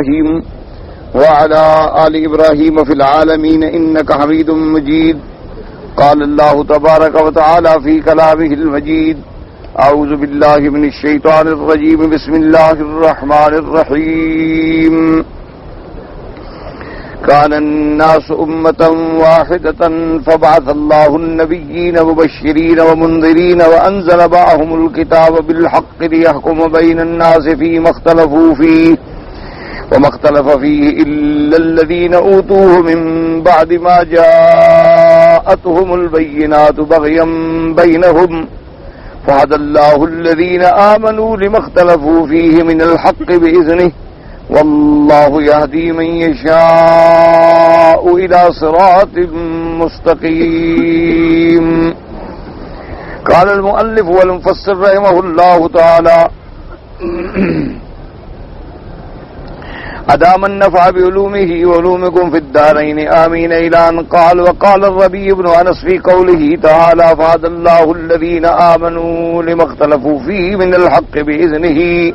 الرحيم وعلى آل إبراهيم في العالمين إنك حميد مجيد. قال الله تبارك وتعالى في كلامه المجيد: أعوذ بالله من الشيطان الرجيم. بسم الله الرحمن الرحيم. كان الناس أمة واحدة فبعث الله النبيين مبشرين ومنذرين وأنزل معهم الكتاب بالحق ليحكم بين الناس فيما اختلفوا فيه وما اختلف فيه إلا الذين أوتوه من بعد ما جاءتهم البينات بغيا بينهم فهدى الله الذين آمنوا لما اختلفوا فيه من الحق بإذنه والله يهدي من يشاء إلى صراط مستقيم. قال المؤلف والمفسر رحمه الله تعالى: أدام النفع بعلومه وعلومكم في الدارين آمين. إلى أن قال: وقال الربيع بن أنس في قوله تعالى: فهدى الله الذين آمنوا لما اختلفوا فيه من الحق بإذنه،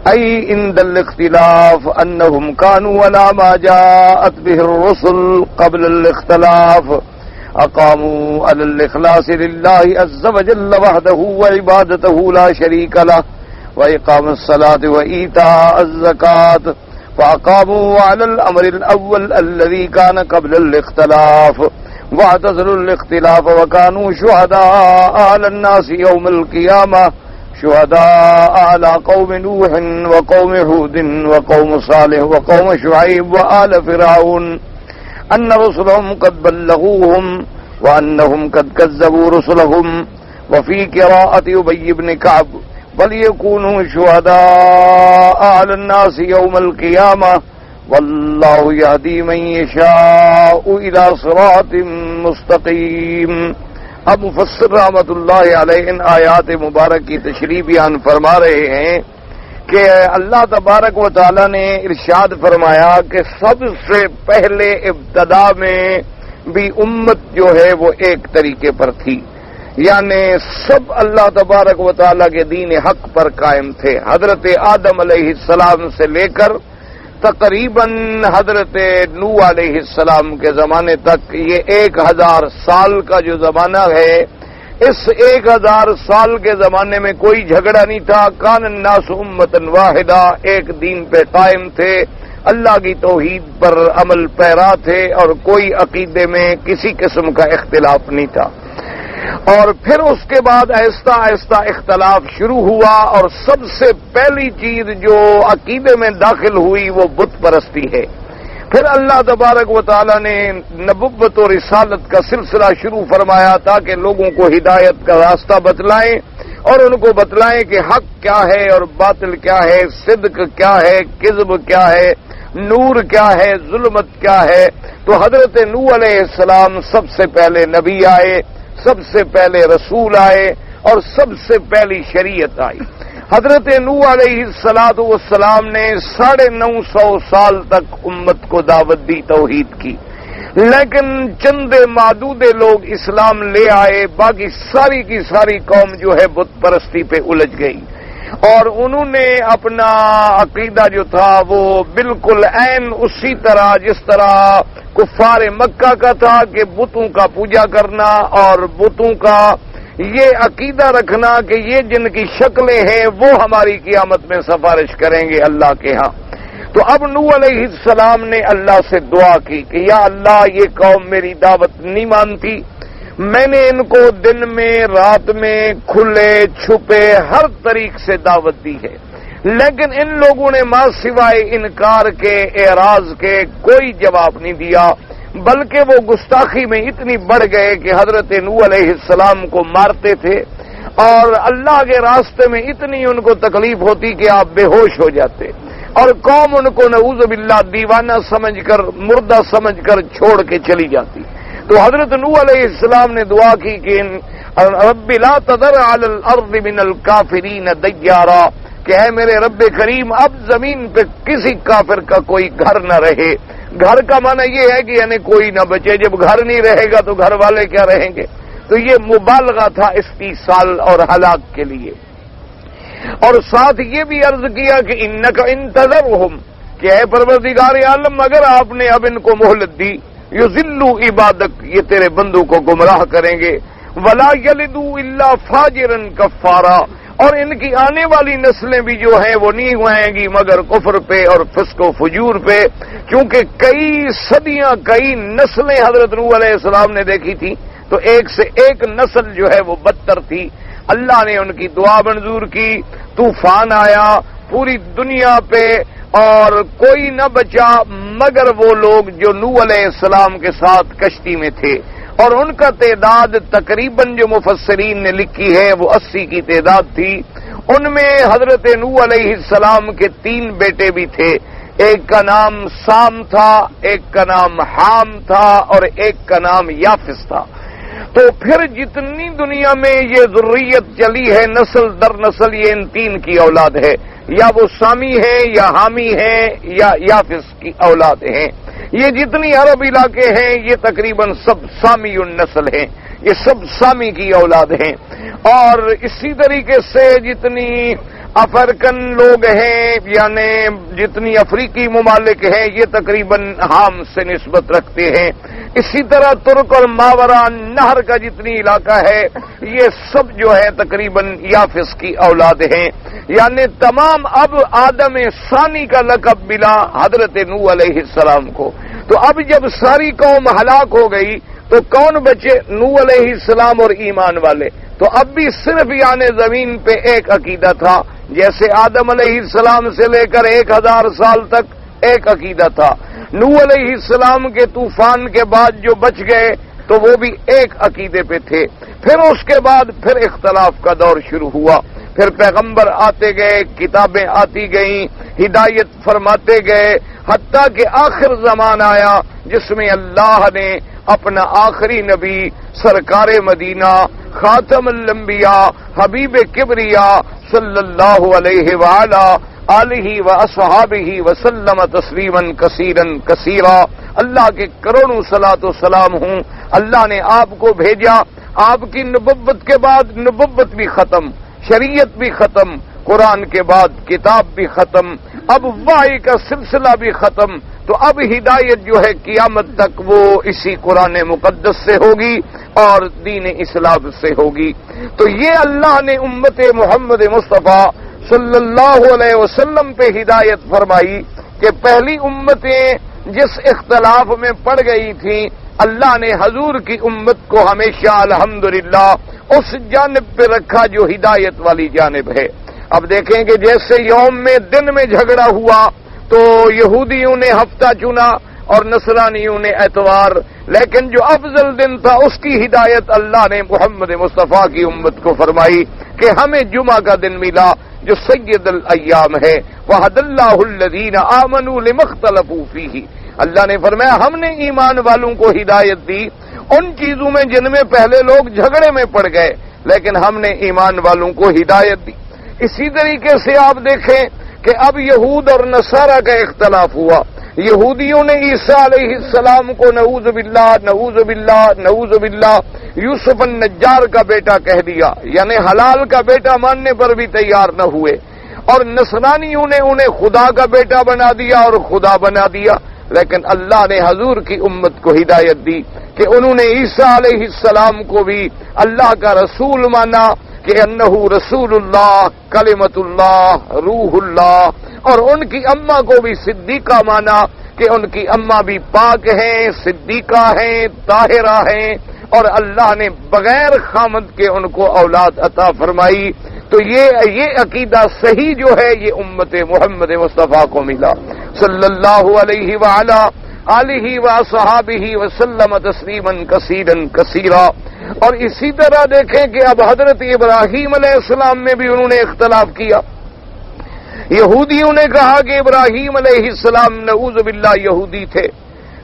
أي عند الاختلاف أنهم كانوا على ما جاءت به الرسل قبل الاختلاف، أقاموا على الإخلاص لله عز وجل وحده وعبادته لا شريك له وإقام الصلاة وإيتاء الزكاة، فأقاموا على الأمر الأول الذي كان قبل الاختلاف واعتزلوا الاختلاف وكانوا شهداء على الناس يوم القيامة، شهداء على قوم نوح وقوم هود وقوم صالح وقوم شعيب وآل فرعون أن رسلهم قد بلغوهم وأنهم قد كذبوا رسلهم. وفي قراءة أبي بن كعب: بل يكونوا شهداء على الناس يوم القيامة والله يهدي من يشاء إلى صراط مستقيم. اب مفسر رحمۃ اللہ علیہ ان آیات مبارک کی تشریح بیان فرما رہے ہیں کہ اللہ تبارک و تعالی نے ارشاد فرمایا کہ سب سے پہلے ابتدا میں بھی امت جو ہے وہ ایک طریقے پر تھی، یعنی سب اللہ تبارک و تعالی کے دین حق پر قائم تھے. حضرت آدم علیہ السلام سے لے کر تقریباً حضرت نوح علیہ السلام کے زمانے تک یہ 1000 سال کا جو زمانہ ہے، اس 1000 سال کے زمانے میں کوئی جھگڑا نہیں تھا. کان الناس امۃ واحدہ، ایک دین پہ قائم تھے، اللہ کی توحید پر عمل پیرا تھے اور کوئی عقیدے میں کسی قسم کا اختلاف نہیں تھا. اور پھر اس کے بعد آہستہ آہستہ اختلاف شروع ہوا اور سب سے پہلی چیز جو عقیدے میں داخل ہوئی وہ بت پرستی ہے. پھر اللہ تبارک و تعالی نے نبوت و رسالت کا سلسلہ شروع فرمایا تاکہ لوگوں کو ہدایت کا راستہ بتلائیں اور ان کو بتلائیں کہ حق کیا ہے اور باطل کیا ہے، صدق کیا ہے، کذب کیا ہے، نور کیا ہے، ظلمت کیا ہے. تو حضرت نوح علیہ السلام سب سے پہلے نبی آئے، سب سے پہلے رسول آئے اور سب سے پہلی شریعت آئی. حضرت نوح علیہ السلام نے 950 سال تک امت کو دعوت دی، توحید کی، لیکن چند معدود لوگ اسلام لے آئے، باقی ساری کی ساری قوم جو ہے بت پرستی پہ الجھ گئی اور انہوں نے اپنا عقیدہ جو تھا وہ بالکل عین اسی طرح جس طرح کفار مکہ کا تھا کہ بتوں کا پوجا کرنا اور بتوں کا یہ عقیدہ رکھنا کہ یہ جن کی شکلیں ہیں وہ ہماری قیامت میں سفارش کریں گے اللہ کے ہاں. تو اب نوح علیہ السلام نے اللہ سے دعا کی کہ یا اللہ یہ قوم میری دعوت نہیں مانتی، میں نے ان کو دن میں رات میں کھلے چھپے ہر طریق سے دعوت دی ہے، لیکن ان لوگوں نے ماں سوائے انکار کے، اعراض کے کوئی جواب نہیں دیا، بلکہ وہ گستاخی میں اتنی بڑھ گئے کہ حضرت نوح علیہ السلام کو مارتے تھے اور اللہ کے راستے میں اتنی ان کو تکلیف ہوتی کہ آپ بے ہوش ہو جاتے اور قوم ان کو نعوذ باللہ دیوانہ سمجھ کر، مردہ سمجھ کر چھوڑ کے چلی جاتی. تو حضرت نوح علیہ السلام نے دعا کی کہ رب لا تذر علی الارض من الکافرین دیارا، کہ ہے میرے رب کریم اب زمین پہ کسی کافر کا کوئی گھر نہ رہے. گھر کا معنی یہ ہے کہ یعنی کوئی نہ بچے، جب گھر نہیں رہے گا تو گھر والے کیا رہیں گے. تو یہ مبالغہ تھا استیصال اور ہلاک کے لیے. اور ساتھ یہ بھی عرض کیا کہ انک ان تذرہم، کہ اے پروردگار عالم اگر آپ نے اب ان کو مہلت دی، یذلوا عبادک، یہ تیرے بندوں کو گمراہ کریں گے، ولا یلدوا الا فاجرا کفارا، اور ان کی آنے والی نسلیں بھی جو ہیں وہ نہیں ہوئیں گی مگر کفر پہ اور فسق و فجور پہ، کیونکہ کئی صدیاں کئی نسلیں حضرت نوح علیہ السلام نے دیکھی تھی، تو ایک سے ایک نسل جو ہے وہ بدتر تھی۔ اللہ نے ان کی دعا منظور کی، طوفان آیا پوری دنیا پہ اور کوئی نہ بچا مگر وہ لوگ جو نوح علیہ السلام کے ساتھ کشتی میں تھے، اور ان کا تعداد تقریباً جو مفسرین نے لکھی ہے وہ 80 کی تعداد تھی۔ ان میں حضرت نوح علیہ السلام کے 3 بیٹے بھی تھے، ایک کا نام سام تھا، ایک کا نام حام تھا اور ایک کا نام یافس تھا۔ تو پھر جتنی دنیا میں یہ ذریت چلی ہے نسل در نسل، یہ ان 3 کی اولاد ہے، یا وہ سامی ہیں یا حامی ہیں یا یافس کی اولاد ہیں۔ یہ جتنی عرب علاقے ہیں یہ تقریباً سب سامی النسل ہیں، یہ سب سامی کی اولاد ہیں۔ اور اسی طریقے سے جتنی افریقن لوگ ہیں یعنی جتنی افریقی ممالک ہیں یہ تقریباً حام سے نسبت رکھتے ہیں۔ اسی طرح ترک اور ماورا نہر کا جتنی علاقہ ہے یہ سب جو ہے تقریباً یافس کی اولاد ہیں، یعنی تمام اب آدم ثانی کا لقب ملا حضرت نوح علیہ السلام کو۔ تو اب جب ساری قوم ہلاک ہو گئی تو کون بچے؟ نوح علیہ السلام اور ایمان والے۔ تو اب بھی صرف یعنی زمین پہ ایک عقیدہ تھا، جیسے آدم علیہ السلام سے لے کر 1000 سال تک ایک عقیدہ تھا۔ نوح علیہ السلام کے طوفان کے بعد جو بچ گئے تو وہ بھی ایک عقیدے پہ تھے۔ پھر اس کے بعد پھر اختلاف کا دور شروع ہوا، پھر پیغمبر آتے گئے، کتابیں آتی گئیں، ہدایت فرماتے گئے، حتیٰ کہ آخر زمان آیا جس میں اللہ نے اپنا آخری نبی سرکار مدینہ خاتم الانبیاء حبیب کبریا صلی اللہ علیہ وآلہ آلہ و اصحابہ وسلم تسلیما کثیرا کثیرا، اللہ کے کروڑوں صلاۃ و سلام ہوں، اللہ نے آپ کو بھیجا۔ آپ کی نبوت کے بعد نبوت بھی ختم، شریعت بھی ختم، قرآن کے بعد کتاب بھی ختم، اب وحی کا سلسلہ بھی ختم، تو اب ہدایت جو ہے قیامت تک وہ اسی قرآن مقدس سے ہوگی اور دین اسلام سے ہوگی۔ تو یہ اللہ نے امت محمد مصطفیٰ صلی اللہ علیہ وسلم پہ ہدایت فرمائی کہ پہلی امتیں جس اختلاف میں پڑ گئی تھیں اللہ نے حضور کی امت کو ہمیشہ الحمدللہ اس جانب پہ رکھا جو ہدایت والی جانب ہے۔ اب دیکھیں کہ جیسے یوم میں دن میں جھگڑا ہوا تو یہودیوں نے ہفتہ چنا اور نصرانیوں نے اتوار، لیکن جو افضل دن تھا اس کی ہدایت اللہ نے محمد مصطفیٰ کی امت کو فرمائی کہ ہمیں جمعہ کا دن ملا جو سید الایام ہے، وَهَدَى اللَّهُ الَّذِينَ آمَنُوا لِمَا اخْتَلَفُوا فِيهِ، اللہ نے فرمایا ہم نے ایمان والوں کو ہدایت دی ان چیزوں میں جن میں پہلے لوگ جھگڑے میں پڑ گئے، لیکن ہم نے ایمان والوں کو ہدایت دی۔ اسی طریقے سے آپ دیکھیں کہ اب یہود اور نصارہ کا اختلاف ہوا، یہودیوں نے عیسیٰ علیہ السلام کو نعوذ باللہ نعوذ باللہ نعوذ باللہ یوسف النجار کا بیٹا کہہ دیا، یعنی حلال کا بیٹا ماننے پر بھی تیار نہ ہوئے، اور نصرانیوں نے انہیں خدا کا بیٹا بنا دیا اور خدا بنا دیا۔ لیکن اللہ نے حضور کی امت کو ہدایت دی کہ انہوں نے عیسیٰ علیہ السلام کو بھی اللہ کا رسول مانا کہ انہ رسول اللہ کلمۃ اللہ روح اللہ، اور ان کی اماں کو بھی صدیقہ مانا کہ ان کی اماں بھی پاک ہیں، صدیقہ ہیں، طاہرہ ہیں، اور اللہ نے بغیر خامد کے ان کو اولاد عطا فرمائی۔ تو یہ عقیدہ صحیح جو ہے یہ امت محمد مصطفیٰ کو ملا صلی اللہ علیہ وآلہ آلہ وصحابہ وسلم تسلیما کثیرا کثیرا۔ اور اسی طرح دیکھیں کہ اب حضرت ابراہیم علیہ السلام میں بھی انہوں نے اختلاف کیا۔ یہودیوں نے کہا کہ ابراہیم علیہ السلام نعوذ باللہ یہودی تھے،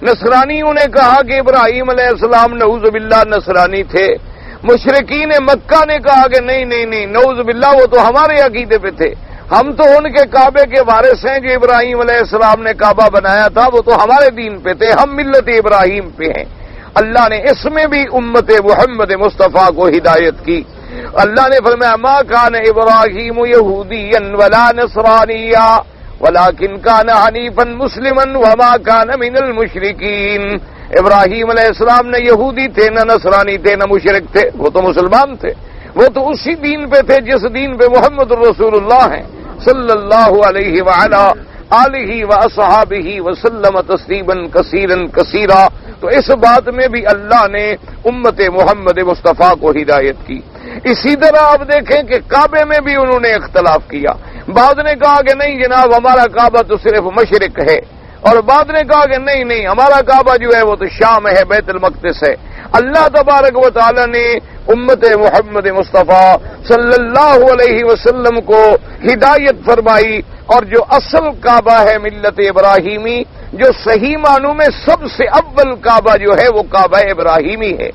نصرانیوں نے کہا کہ ابراہیم علیہ السلام نعوذ باللہ نصرانی تھے، مشرکین مکہ نے کہا کہ نہیں نہیں نہیں نعوذ باللہ وہ تو ہمارے عقیدے پہ تھے، ہم تو ان کے کعبے کے وارث ہیں، جو ابراہیم علیہ السلام نے کعبہ بنایا تھا وہ تو ہمارے دین پہ تھے، ہم ملت ابراہیم پہ ہیں۔ اللہ نے اس میں بھی امت محمد مصطفیٰ کو ہدایت کی۔ اللہ نے فرمایا ما کان ابراہیم یہودیا ولا نصرانیا ولكن كان حنيفا مسلما وما كان من المشركين. ابراہیم علیہ السلام نہ یہودی تھے، نہ نصرانی تھے، نہ مشرک تھے، وہ تو مسلمان تھے. وہ تو اسی دین پہ تھے جس دین پہ محمد رسول اللہ ہیں صلی اللہ علیہ وعلا آلہ واصحابہ وسلم تسلیما کثیرا کثیرا. تو اس بات میں بھی اللہ نے امت محمد مصطفیٰ کو ہدایت کی. اسی طرح آپ دیکھیں کہ کعبے میں بھی انہوں نے اختلاف کیا. بعض نے کہا کہ نہیں جناب ہمارا کعبہ تو صرف مشرق ہے، اور بعض نے کہا کہ نہیں ہمارا کعبہ جو ہے وہ تو شام ہے، بیت المقدس ہے. اللہ تبارک و تعالی نے امت محمد مصطفیٰ صلی اللہ علیہ وسلم کو ہدایت فرمائی، اور جو اصل کعبہ ہے ملت ابراہیمی، جو صحیح معنوں میں سب سے اول کعبہ جو ہے وہ کعبہ ابراہیمی ہے.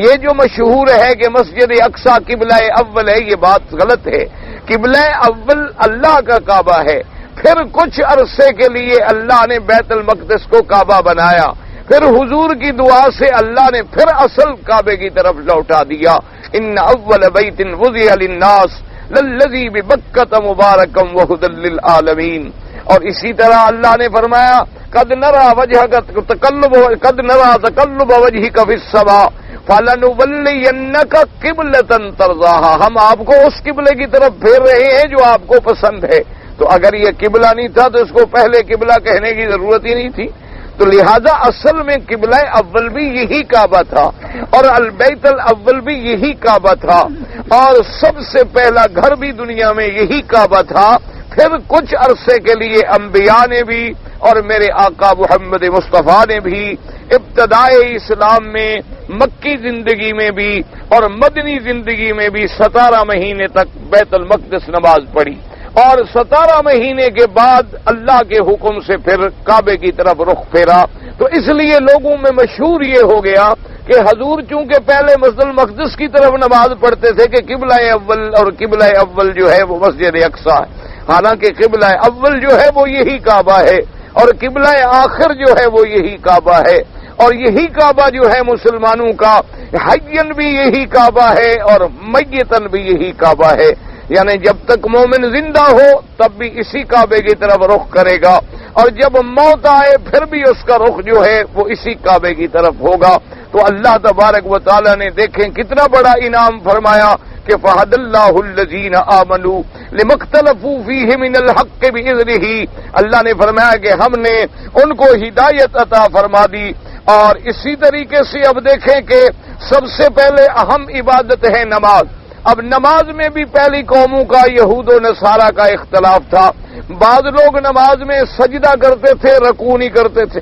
یہ جو مشہور ہے کہ مسجد اقصی قبلہ اول ہے، یہ بات غلط ہے. قبلہ اول اللہ کا کعبہ ہے. پھر کچھ عرصے کے لیے اللہ نے بیت المقدس کو کعبہ بنایا، پھر حضور کی دعا سے اللہ نے پھر اصل کعبے کی طرف لوٹا دیا. ان اول بیت وضع للناس للذی ببکۃ مبارکا وہدی للعالمین. اور اسی طرح اللہ نے فرمایا قد نرى تقلب وجهك في السماء فَلَنُوَلِّيَنَّكَ قِبْلَةً تَرْضَاهَا. ہم آپ کو اس قبلے کی طرف پھیر رہے ہیں جو آپ کو پسند ہے. تو اگر یہ قبلہ نہیں تھا تو اس کو پہلے قبلہ کہنے کی ضرورت ہی نہیں تھی. تو لہذا اصل میں قبلہ اول بھی یہی کعبہ تھا، اور البیت الاول بھی یہی کعبہ تھا، اور سب سے پہلا گھر بھی دنیا میں یہی کعبہ تھا. پھر کچھ عرصے کے لیے انبیاء نے بھی اور میرے آقا محمد مصطفیٰ نے بھی ابتدائے اسلام میں، مکی زندگی میں بھی اور مدنی زندگی میں بھی 17 مہینے تک بیت المقدس نماز پڑھی، اور 17 مہینے کے بعد اللہ کے حکم سے پھر کعبے کی طرف رخ پھیرا. تو اس لیے لوگوں میں مشہور یہ ہو گیا کہ حضور چونکہ پہلے مسجد المقدس کی طرف نماز پڑھتے تھے کہ قبلہ اول، اور قبلہ اول جو ہے وہ مسجد اقصی ہے. حالانکہ قبلہ اول جو ہے وہ یہی کعبہ ہے، اور قبلہ آخر جو ہے وہ یہی کعبہ ہے. اور یہی کعبہ جو ہے مسلمانوں کا حیًّا بھی یہی کعبہ ہے اور میتاً بھی یہی کعبہ ہے. یعنی جب تک مومن زندہ ہو تب بھی اسی کعبے کی طرف رخ کرے گا، اور جب موت آئے پھر بھی اس کا رخ جو ہے وہ اسی کعبے کی طرف ہوگا. تو اللہ تبارک و تعالی نے دیکھیں کتنا بڑا انعام فرمایا کہ فَهَدَى اللَّهُ الَّذِينَ آمَنُوا لِمَا اخْتَلَفُوا فِيهِ مِنَ الْحَقِّ بِإِذْنِهِ. اللہ نے فرمایا کہ ہم نے ان کو ہدایت عطا فرما دی. اور اسی طریقے سے اب دیکھیں کہ سب سے پہلے اہم عبادت ہے نماز. اب نماز میں بھی پہلی قوموں کا یہود و نصارہ کا اختلاف تھا. بعض لوگ نماز میں سجدہ کرتے تھے، رکوع نہیں کرتے تھے،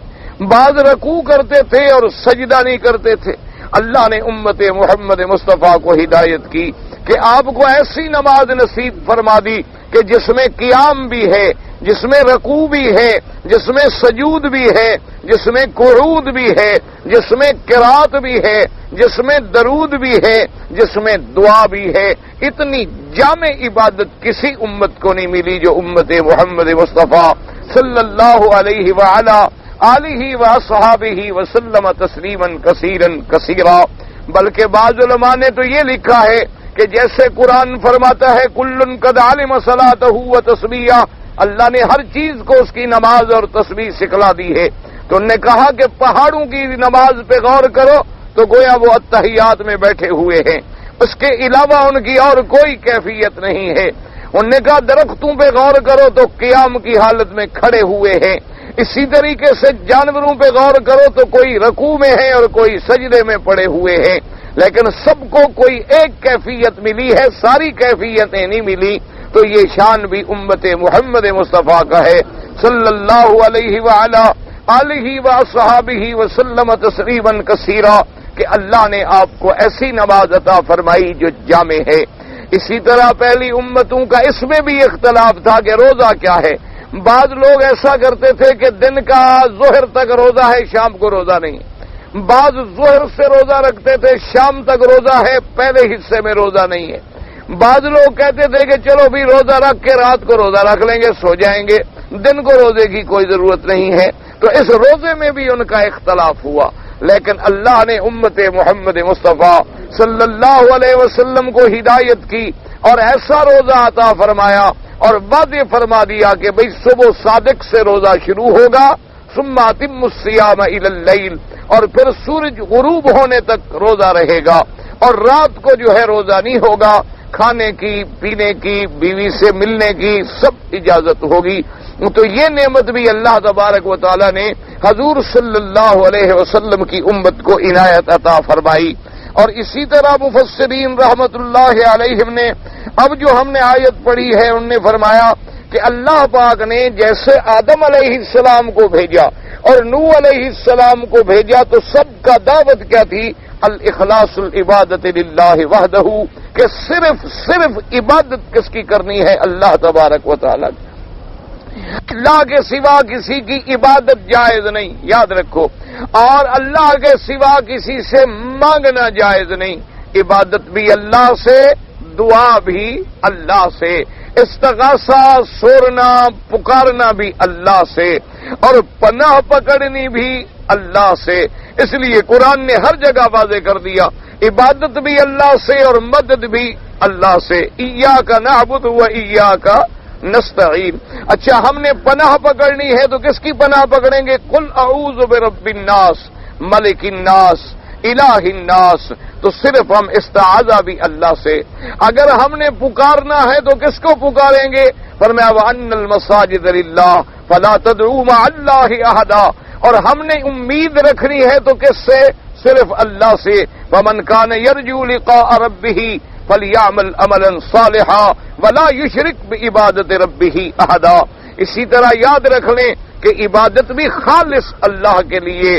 بعض رکوع کرتے تھے اور سجدہ نہیں کرتے تھے. اللہ نے امت محمد مصطفیٰ کو ہدایت کی کہ آپ کو ایسی نماز نصیب فرما دی کہ جس میں قیام بھی ہے، جس میں رکوع بھی ہے، جس میں سجود بھی ہے، جس میں قعود بھی ہے، جس میں قرات بھی ہے، جس میں درود بھی ہے، جس میں دعا بھی ہے. اتنی جامع عبادت کسی امت کو نہیں ملی جو امت محمد مصطفیٰ صلی اللہ علیہ وعلا آلہ واصحابہ وسلم تسلیما کثیرا کثیرا. بلکہ بعض علماء نے تو یہ لکھا ہے کہ جیسے قرآن فرماتا ہے کل قد علم صلاتہ وتسبیحہ، اللہ نے ہر چیز کو اس کی نماز اور تسبیح سکھلا دی ہے. تو انہوں نے کہا کہ پہاڑوں کی نماز پہ غور کرو تو گویا وہ اتحیات میں بیٹھے ہوئے ہیں، اس کے علاوہ ان کی اور کوئی کیفیت نہیں ہے. انہوں نے کہا درختوں پہ غور کرو تو قیام کی حالت میں کھڑے ہوئے ہیں. اسی طریقے سے جانوروں پہ غور کرو تو کوئی رکوع میں ہے اور کوئی سجدے میں پڑے ہوئے ہیں، لیکن سب کو کوئی ایک کیفیت ملی ہے، ساری کیفیتیں نہیں ملی. تو یہ شان بھی امت محمد مصطفیٰ کا ہے صلی اللہ علیہ وعلا آلہ واصحابہ وسلم تسلیما کثیرا کہ اللہ نے آپ کو ایسی نماز عطا فرمائی جو جامع ہے. اسی طرح پہلی امتوں کا اس میں بھی اختلاف تھا کہ روزہ کیا ہے. بعض لوگ ایسا کرتے تھے کہ دن کا ظہر تک روزہ ہے، شام کو روزہ نہیں. بعض ظہر سے روزہ رکھتے تھے، شام تک روزہ ہے، پہلے حصے میں روزہ نہیں ہے. بعض لوگ کہتے تھے کہ چلو بھی روزہ رکھ کے رات کو روزہ رکھ لیں گے، سو جائیں گے، دن کو روزے کی کوئی ضرورت نہیں ہے. تو اس روزے میں بھی ان کا اختلاف ہوا. لیکن اللہ نے امت محمد مصطفیٰ صلی اللہ علیہ وسلم کو ہدایت کی اور ایسا روزہ عطا فرمایا اور واضح فرما دیا کہ بھئی صبح صادق سے روزہ شروع ہوگا، ثم اتم الصیام الی اللیل، اور پھر سورج غروب ہونے تک روزہ رہے گا، اور رات کو جو ہے روزہ نہیں ہوگا، کھانے کی، پینے کی، بیوی سے ملنے کی سب اجازت ہوگی۔ تو یہ نعمت بھی اللہ تبارک و تعالی نے حضور صلی اللہ علیہ وسلم کی امت کو عنایت عطا فرمائی۔ اور اسی طرح مفسرین رحمت اللہ علیہم نے اب جو ہم نے آیت پڑھی ہے انہوں نے فرمایا کہ اللہ پاک نے جیسے آدم علیہ السلام کو بھیجا اور نوح علیہ السلام کو بھیجا تو سب کا دعوت کیا تھی؟ الاخلاص العبادت للہ وحدہ، کہ صرف عبادت کس کی کرنی ہے؟ اللہ تبارک و تعالی کی۔ اللہ کے سوا کسی کی عبادت جائز نہیں، یاد رکھو، اور اللہ کے سوا کسی سے مانگنا جائز نہیں۔ عبادت بھی اللہ سے، دعا بھی اللہ سے، استغاثہ سورنا پکارنا بھی اللہ سے، اور پناہ پکڑنی بھی اللہ سے۔ اس لیے قرآن نے ہر جگہ واضح کر دیا عبادت بھی اللہ سے اور مدد بھی اللہ سے۔ ایاک نعبد و ایاک نستعین۔ اچھا، ہم نے پناہ پکڑنی ہے تو کس کی پناہ پکڑیں گے؟ قل اعوذ برب الناس ملک الناس الہ الناس، تو صرف ہم استعاذہ بھی اللہ سے۔ اگر ہم نے پکارنا ہے تو کس کو پکاریں گے؟ فرمایا وَأَنَّ الْمَسَاجِدَ لِلَّهِ فَلَا تَدْعُوا مَعَ اللَّهِ أَحَدًا، اور ہم نے امید رکھنی ہے تو کس سے؟ صرف اللہ سے۔ وَمَنْ كَانَ يَرْجُو لِقَاءَ رَبِّهِ فَلْيَعْمَلْ عَمَلًا صَالِحًا وَلَا يُشْرِكْ بِعِبَادَةِ رَبِّهِ أَحَدًا۔ اسی طرح یاد رکھ لیں کہ عبادت بھی خالص اللہ کے لیے،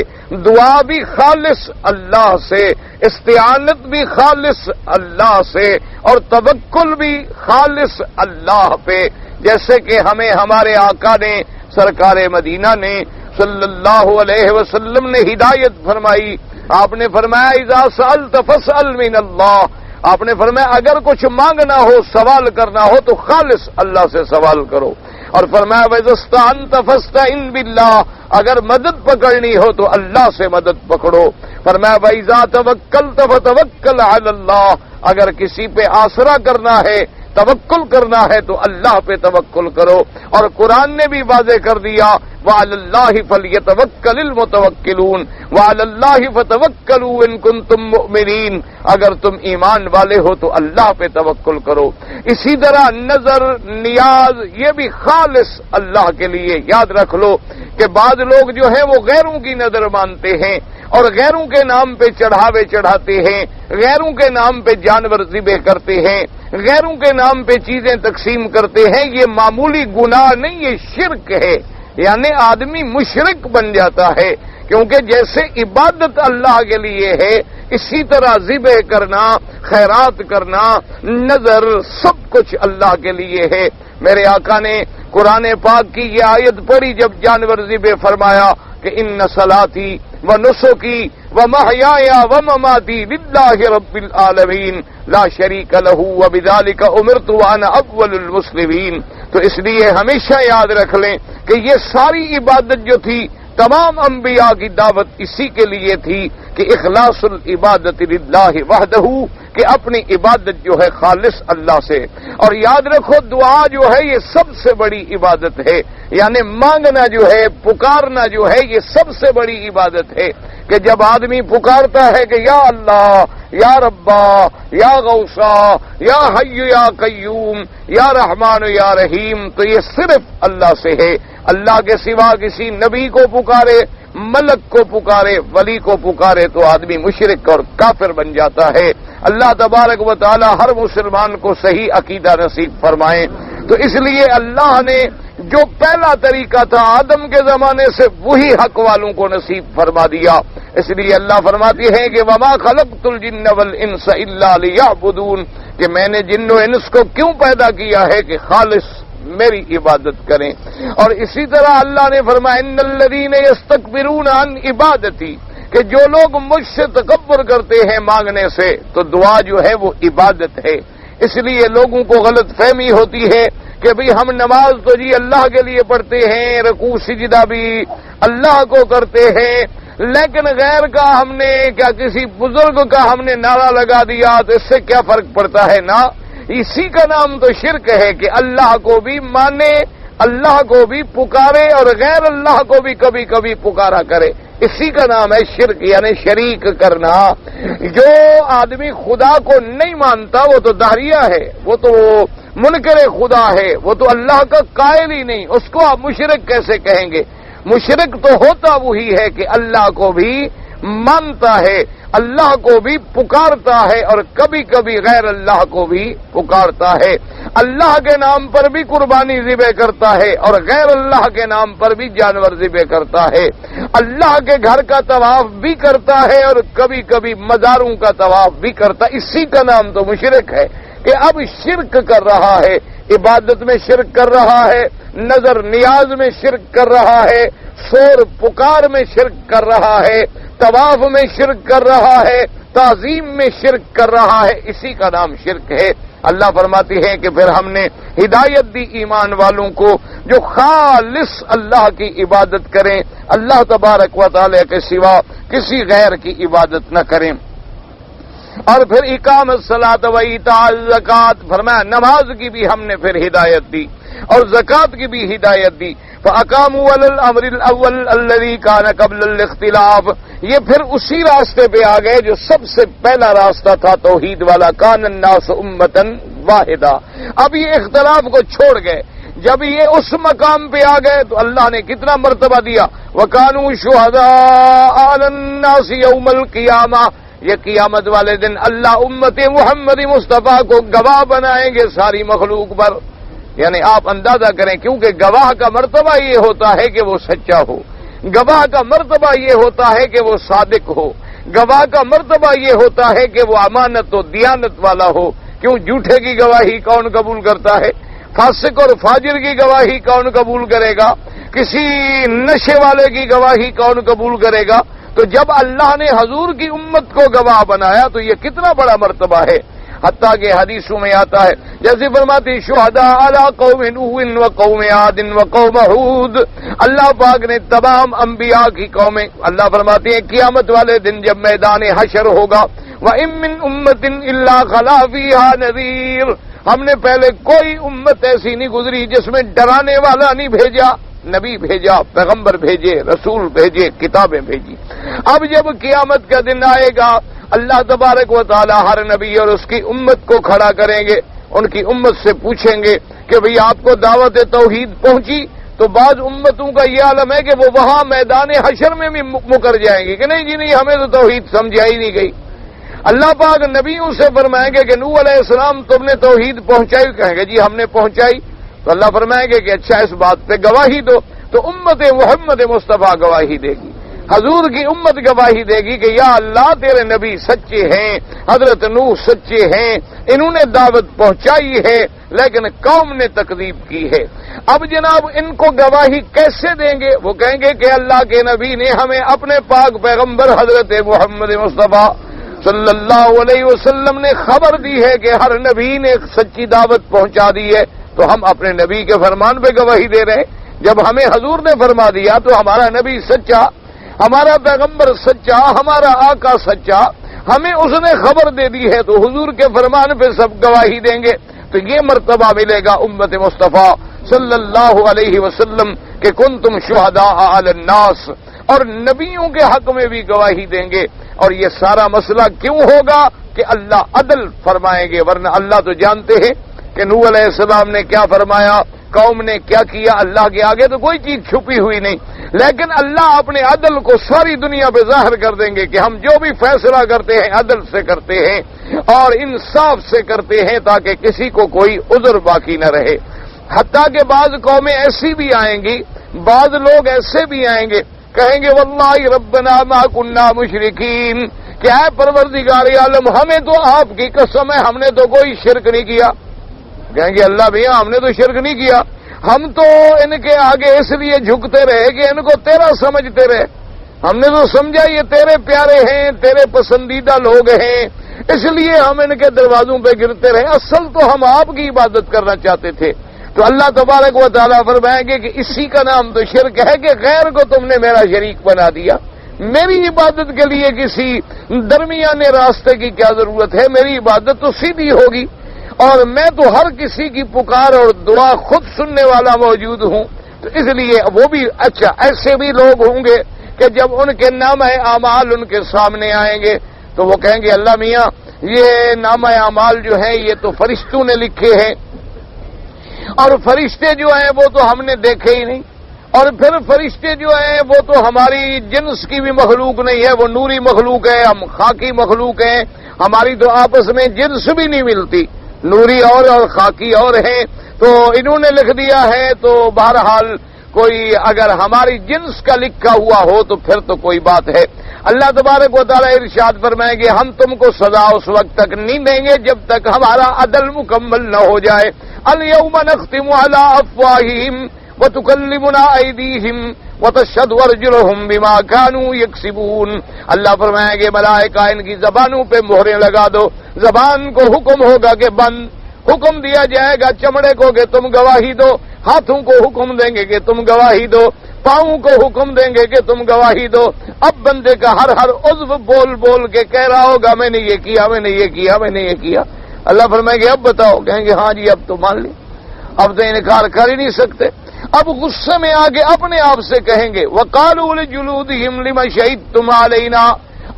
دعا بھی خالص اللہ سے، استعانت بھی خالص اللہ سے، اور توکل بھی خالص اللہ پہ۔ جیسے کہ ہمیں ہمارے آقا نے، سرکار مدینہ نے صلی اللہ علیہ وسلم نے ہدایت فرمائی۔ آپ نے فرمایا اذا سألت فاسأل من اللہ، آپ نے فرمایا اگر کچھ مانگنا ہو، سوال کرنا ہو تو خالص اللہ سے سوال کرو، اور فرمایا وَإِذَا اسْتَعَنْتَ فَاسْتَعِنْ بِاللَّهِ، اگر مدد پکڑنی ہو تو اللہ سے مدد پکڑو۔ فرمایا وَإِذَا تَوَكَّلْتَ فَتَوَكَّلْ عَلَى اللَّهِ، اگر کسی پہ آسرا کرنا ہے، توکل کرنا ہے تو اللہ پہ توکل کرو۔ اور قرآن نے بھی واضح کر دیا وَعَلَى اللَّهِ فَلْيَتَوَكَّلِ الْمُتَوَكِّلُونَ وَعَلَى اللَّهِ فَتَوَكَّلُوا إِن كُنتُم مُّؤْمِنِينَ، اگر تم ایمان والے ہو تو اللہ پہ توکل کرو۔ اسی طرح نظر، نیاز، یہ بھی خالص اللہ کے لیے۔ یاد رکھ لو کہ بعض لوگ جو ہیں وہ غیروں کی نظر مانتے ہیں اور غیروں کے نام پہ چڑھاوے چڑھاتے ہیں، غیروں کے نام پہ جانور ذبح کرتے ہیں، غیروں کے نام پہ چیزیں تقسیم کرتے ہیں۔ یہ معمولی گناہ نہیں، یہ شرک ہے، یعنی آدمی مشرک بن جاتا ہے، کیونکہ جیسے عبادت اللہ کے لیے ہے اسی طرح ذبح کرنا، خیرات کرنا، نظر، سب کچھ اللہ کے لیے ہے۔ میرے آقا نے قرآن پاک کی یہ آیت پڑھی جب جانور ذبح فرمایا کہ ان صلاتی و نسکی و محیایا و مماتی للہ رب العالمین لا شریک لہ وبذالک امرت وانا اول المسلمین۔ تو اس لیے ہمیشہ یاد رکھ لیں کہ یہ ساری عبادت جو تھی، تمام انبیاء کی دعوت اسی کے لیے تھی کہ اخلاص العبادت للہ وحدہ، کہ اپنی عبادت جو ہے خالص اللہ سے۔ اور یاد رکھو دعا جو ہے یہ سب سے بڑی عبادت ہے، یعنی مانگنا جو ہے، پکارنا جو ہے، یہ سب سے بڑی عبادت ہے۔ کہ جب آدمی پکارتا ہے کہ یا اللہ، یا ربا، یا غوثا، یا حی یا قیوم، یا رحمان یا رحیم، تو یہ صرف اللہ سے ہے۔ اللہ کے سوا کسی نبی کو پکارے، ملک کو پکارے، ولی کو پکارے تو آدمی مشرک اور کافر بن جاتا ہے۔ اللہ تبارک و تعالی ہر مسلمان کو صحیح عقیدہ نصیب فرمائے۔ تو اس لیے اللہ نے جو پہلا طریقہ تھا آدم کے زمانے سے، وہی حق والوں کو نصیب فرما دیا۔ اس لیے اللہ فرماتے ہیں کہ وَمَا خَلَقْتُ الْجِنَّ وَالْإِنسَ إِلَّا لِيَعْبُدُونَ، کہ میں نے جن و انس کو کیوں پیدا کیا ہے کہ خالص میری عبادت کریں۔ اور اسی طرح اللہ نے فرمایا ان الذین یستکبرون عن عبادتی، کہ جو لوگ مجھ سے تکبر کرتے ہیں مانگنے سے، تو دعا جو ہے وہ عبادت ہے۔ اس لیے لوگوں کو غلط فہمی ہوتی ہے کہ بھئی ہم نماز تو جی اللہ کے لیے پڑھتے ہیں، رکوع سجدہ بھی اللہ کو کرتے ہیں، لیکن غیر کا ہم نے کیا، کسی بزرگ کا ہم نے نعرہ لگا دیا تو اس سے کیا فرق پڑتا ہے؟ نا، اسی کا نام تو شرک ہے کہ اللہ کو بھی مانے، اللہ کو بھی پکارے اور غیر اللہ کو بھی کبھی کبھی پکارا کرے، اسی کا نام ہے شرک، یعنی شریک کرنا۔ جو آدمی خدا کو نہیں مانتا وہ تو داہریہ ہے، وہ تو منکر خدا ہے، وہ تو اللہ کا قائل ہی نہیں، اس کو آپ مشرک کیسے کہیں گے؟ مشرک تو ہوتا وہی ہے کہ اللہ کو بھی مانتا ہے، اللہ کو بھی پکارتا ہے اور کبھی کبھی غیر اللہ کو بھی پکارتا ہے، اللہ کے نام پر بھی قربانی ذبح کرتا ہے اور غیر اللہ کے نام پر بھی جانور ذبح کرتا ہے، اللہ کے گھر کا طواف بھی کرتا ہے اور کبھی کبھی مزاروں کا طواف بھی کرتا ہے، اسی کا نام تو مشرک ہے کہ اب شرک کر رہا ہے، عبادت میں شرک کر رہا ہے، نظر نیاز میں شرک کر رہا ہے، شور پکار میں شرک کر رہا ہے، طواف میں شرک کر رہا ہے، تعظیم میں شرک کر رہا ہے، اسی کا نام شرک ہے۔ اللہ فرماتی ہے کہ پھر ہم نے ہدایت دی ایمان والوں کو جو خالص اللہ کی عبادت کریں، اللہ تبارک و تعالی کے سوا کسی غیر کی عبادت نہ کریں۔ اور پھر اقامت الصلاۃ و ایتاء الزکات، فرمایا نماز کی بھی ہم نے پھر ہدایت دی اور زکات کی بھی ہدایت دی۔ فاقاموا علی الامر الاول الذی کان قبل الاختلاف، یہ پھر اسی راستے پہ آ گئے جو سب سے پہلا راستہ تھا توحید والا، کان الناس امۃ واحدہ۔ اب یہ اختلاف کو چھوڑ گئے، جب یہ اس مقام پہ آ گئے تو اللہ نے کتنا مرتبہ دیا، وکانوا شہداء علی الناس یوم القیامہ، یہ قیامت والے دن اللہ امت محمد مصطفیٰ کو گواہ بنائیں گے ساری مخلوق پر۔ یعنی آپ اندازہ کریں، کیونکہ گواہ کا مرتبہ یہ ہوتا ہے کہ وہ سچا ہو، گواہ کا مرتبہ یہ ہوتا ہے کہ وہ صادق ہو، گواہ کا مرتبہ یہ ہوتا ہے کہ وہ امانت و دیانت والا ہو۔ کیوں جھوٹے کی گواہی کون قبول کرتا ہے؟ فاسق اور فاجر کی گواہی کون قبول کرے گا؟ کسی نشے والے کی گواہی کون قبول کرے گا؟ تو جب اللہ نے حضور کی امت کو گواہ بنایا تو یہ کتنا بڑا مرتبہ ہے، حتیٰ کہ حدیثوں میں آتا ہے، جیسے فرماتی شہداء علی قوم نوح و قوم عاد و قوم ہود، اللہ پاک نے تمام انبیاء کی قومیں، اللہ فرماتے ہیں قیامت والے دن جب میدان حشر ہوگا، وَإِن مِّنْ أُمَّةٍ إِلَّا خَلَا فِيهَا نَذِيرٌ، ہم نے پہلے کوئی امت ایسی نہیں گزری جس میں ڈرانے والا نہیں بھیجا، نبی بھیجا، پیغمبر بھیجے، رسول بھیجے، کتابیں بھیجی۔ اب جب قیامت کا دن آئے گا، اللہ تبارک و تعالی ہر نبی اور اس کی امت کو کھڑا کریں گے، ان کی امت سے پوچھیں گے کہ بھئی آپ کو دعوت توحید پہنچی؟ تو بعض امتوں کا یہ عالم ہے کہ وہ وہاں میدان حشر میں بھی مکر جائیں گی کہ نہیں جی نہیں، ہمیں تو توحید سمجھائی نہیں گئی۔ اللہ پاک نبیوں سے فرمائیں گے کہ نوح علیہ السلام تم نے توحید پہنچائی؟ کہیں گے جی ہم نے پہنچائی۔ تو اللہ فرمائیں گے کہ اچھا اس بات پہ گواہی دو، تو امت محمد مصطفیٰ گواہی دے گی، حضور کی امت گواہی دے گی کہ یا اللہ تیرے نبی سچے ہیں، حضرت نوح سچے ہیں، انہوں نے دعوت پہنچائی ہے لیکن قوم نے تکذیب کی ہے۔ اب جناب ان کو گواہی کیسے دیں گے؟ وہ کہیں گے کہ اللہ کے نبی نے ہمیں اپنے پاک پیغمبر حضرت محمد مصطفیٰ صلی اللہ علیہ وسلم نے خبر دی ہے کہ ہر نبی نے سچی دعوت پہنچا دی ہے، تو ہم اپنے نبی کے فرمان پہ گواہی دے رہے ہیں۔ جب ہمیں حضور نے فرما دیا تو ہمارا نبی سچا، ہمارا پیغمبر سچا، ہمارا آقا سچا، ہمیں اس نے خبر دے دی ہے تو حضور کے فرمان پہ سب گواہی دیں گے۔ تو یہ مرتبہ ملے گا امت مصطفیٰ صلی اللہ علیہ وسلم کہ کنتم شہداء علی الناس، اور نبیوں کے حق میں بھی گواہی دیں گے۔ اور یہ سارا مسئلہ کیوں ہوگا کہ اللہ عدل فرمائیں گے، ورنہ اللہ تو جانتے ہیں کہ نوح علیہ السلام نے کیا فرمایا، قوم نے کیا کیا، اللہ کے آگے تو کوئی چیز چھپی ہوئی نہیں، لیکن اللہ اپنے عدل کو ساری دنیا پہ ظاہر کر دیں گے کہ ہم جو بھی فیصلہ کرتے ہیں عدل سے کرتے ہیں اور انصاف سے کرتے ہیں تاکہ کسی کو کوئی عذر باقی نہ رہے۔ حتیٰ کہ بعض قومیں ایسی بھی آئیں گی، بعض لوگ ایسے بھی آئیں گے، کہیں گے واللہ ربنا ما کننا مشرکین، کہ اے پروردگار عالم ہمیں تو آپ کی قسم ہے ہم نے تو کوئی شرک نہیں کیا۔ کہیں گے اللہ بھیا ہم نے تو شرک نہیں کیا، ہم تو ان کے آگے اس لیے جھکتے رہے کہ ان کو تیرا سمجھتے رہے، ہم نے تو سمجھا یہ تیرے پیارے ہیں، تیرے پسندیدہ لوگ ہیں، اس لیے ہم ان کے دروازوں پہ گرتے رہے، اصل تو ہم آپ کی عبادت کرنا چاہتے تھے۔ تو اللہ تبارک و تعالیٰ فرمائیں گے کہ اسی کا نام تو شرک ہے کہ غیر کو تم نے میرا شریک بنا دیا، میری عبادت کے لیے کسی درمیانے راستے کی کیا ضرورت ہے، میری عبادت تو سیدھی ہوگی۔ اور میں تو ہر کسی کی پکار اور دعا خود سننے والا موجود ہوں، تو اس لیے وہ بھی اچھا ایسے بھی لوگ ہوں گے کہ جب ان کے نامہ اعمال ان کے سامنے آئیں گے تو وہ کہیں گے اللہ میاں یہ نامہ اعمال جو ہیں یہ تو فرشتوں نے لکھے ہیں، اور فرشتے جو ہیں وہ تو ہم نے دیکھے ہی نہیں، اور پھر فرشتے جو ہیں وہ تو ہماری جنس کی بھی مخلوق نہیں ہے، وہ نوری مخلوق ہے، ہم خاکی مخلوق ہیں، ہماری تو آپس میں جنس بھی نہیں ملتی، نوری اور خاکی اور ہیں، تو انہوں نے لکھ دیا ہے، تو بہرحال کوئی اگر ہماری جنس کا لکھا ہوا ہو تو پھر تو کوئی بات ہے۔ اللہ تبارک و تعالیٰ ارشاد فرمائیں گے ہم تم کو سزا اس وقت تک نہیں دیں گے جب تک ہمارا عدل مکمل نہ ہو جائے۔ الیوم نختم علی افواہہم وتکلمنا ایدیہم وتشہد ارجلہم بما کانوا یکسبون۔ اللہ فرمائیں گے ملائکہ ان کی زبانوں پہ مہریں لگا دو، زبان کو حکم ہوگا کہ بند، حکم دیا جائے گا چمڑے کو کہ تم گواہی دو، ہاتھوں کو حکم دیں گے کہ تم گواہی دو، پاؤں کو حکم دیں گے کہ تم گواہی دو۔ اب بندے کا ہر عضو بول بول کے کہہ رہا ہوگا میں نے یہ کیا، میں نے یہ کیا، میں نے یہ کیا۔ اللہ فرمائیں گے اب بتاؤ، کہیں گے ہاں جی اب تو مان لی، اب تو انکار کر ہی نہیں سکتے۔ اب غصے میں آگے اپنے آپ سے کہیں گے وَقَالُوا لِجُلُودِهِمْ لِمَ شَهِدتُّمْ عَلَيْنَا،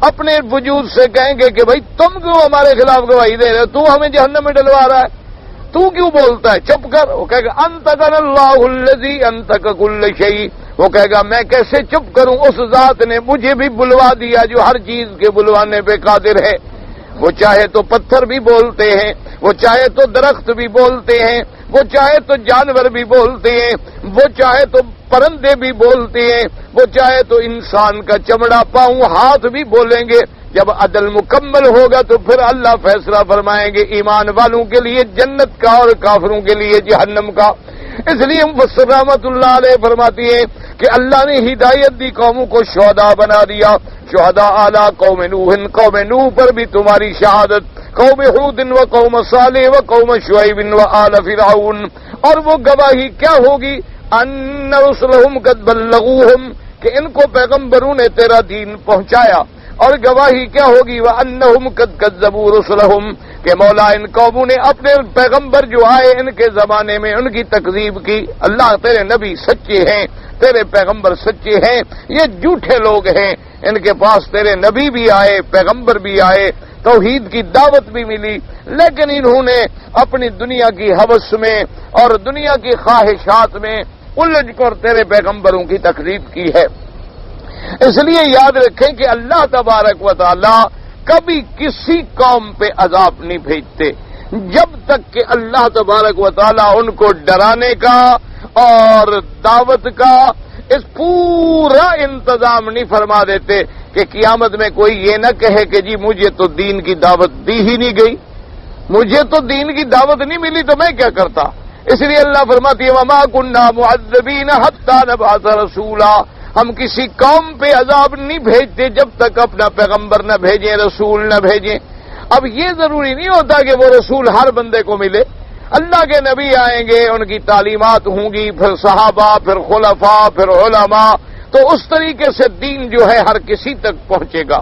اپنے وجود سے کہیں گے کہ بھائی تم کیوں ہمارے خلاف گواہی دے رہے، تو ہمیں جہنم میں ڈلوا رہا ہے، تو کیوں بولتا ہے، چپ کر۔ وہ کہے گا انطقنا اللہ الذی انطق کل شیء، وہ کہے گا میں کیسے چپ کروں، اس ذات نے مجھے بھی بلوا دیا جو ہر چیز کے بلوانے پہ قادر ہے۔ وہ چاہے تو پتھر بھی بولتے ہیں، وہ چاہے تو درخت بھی بولتے ہیں، وہ چاہے تو جانور بھی بولتے ہیں، وہ چاہے تو پرندے بھی بولتے ہیں، وہ چاہے تو انسان کا چمڑا پاؤں ہاتھ بھی بولیں گے۔ جب عدل مکمل ہوگا تو پھر اللہ فیصلہ فرمائیں گے ایمان والوں کے لیے جنت کا اور کافروں کے لیے جہنم کا۔ اس لیے مفسر رحمت اللہ علیہ فرماتی ہیں کہ اللہ نے ہدایت دی قوموں کو شہداء بنا دیا، شہداء اعلی قوم نوح، قوم نوح پر بھی تمہاری شہادت، قوم ہود و قوم صالح و قوم شعیب و آل فرعون۔ اور وہ گواہی کیا ہوگی، ان رسلہم قد بلغوہم، کہ ان کو پیغمبروں نے تیرا دین پہنچایا، اور گواہی کیا ہوگی وَأَنَّهُمْ قَدْ كَذَّبُوا رُسُلَهُمْ، کہ مولا ان قوموں نے اپنے پیغمبر جو آئے ان کے زمانے میں ان کی تکذیب کی۔ اللہ تیرے نبی سچے ہیں، تیرے پیغمبر سچے ہیں، یہ جھوٹے لوگ ہیں، ان کے پاس تیرے نبی بھی آئے، پیغمبر بھی آئے، توحید کی دعوت بھی ملی، لیکن انہوں نے اپنی دنیا کی ہوس میں اور دنیا کی خواہشات میں الجھ کر تیرے پیغمبروں کی تکذیب کی ہے۔ اس لیے یاد رکھیں کہ اللہ تبارک و تعالی کبھی کسی قوم پہ عذاب نہیں بھیجتے جب تک کہ اللہ تبارک و تعالی ان کو ڈرانے کا اور دعوت کا اس پورا انتظام نہیں فرما دیتے کہ قیامت میں کوئی یہ نہ کہے کہ جی مجھے تو دین کی دعوت دی ہی نہیں گئی، مجھے تو دین کی دعوت نہیں ملی تو میں کیا کرتا۔ اس لیے اللہ فرماتی ہے وَمَا كُنَّا مُعَذِّبِينَ حَتَّى نَبْعَثَ رَسُولًا، ہم کسی قوم پہ عذاب نہیں بھیجتے جب تک اپنا پیغمبر نہ بھیجیں، رسول نہ بھیجیں۔ اب یہ ضروری نہیں ہوتا کہ وہ رسول ہر بندے کو ملے، اللہ کے نبی آئیں گے، ان کی تعلیمات ہوں گی، پھر صحابہ، پھر خلفاء، پھر علماء، تو اس طریقے سے دین جو ہے ہر کسی تک پہنچے گا۔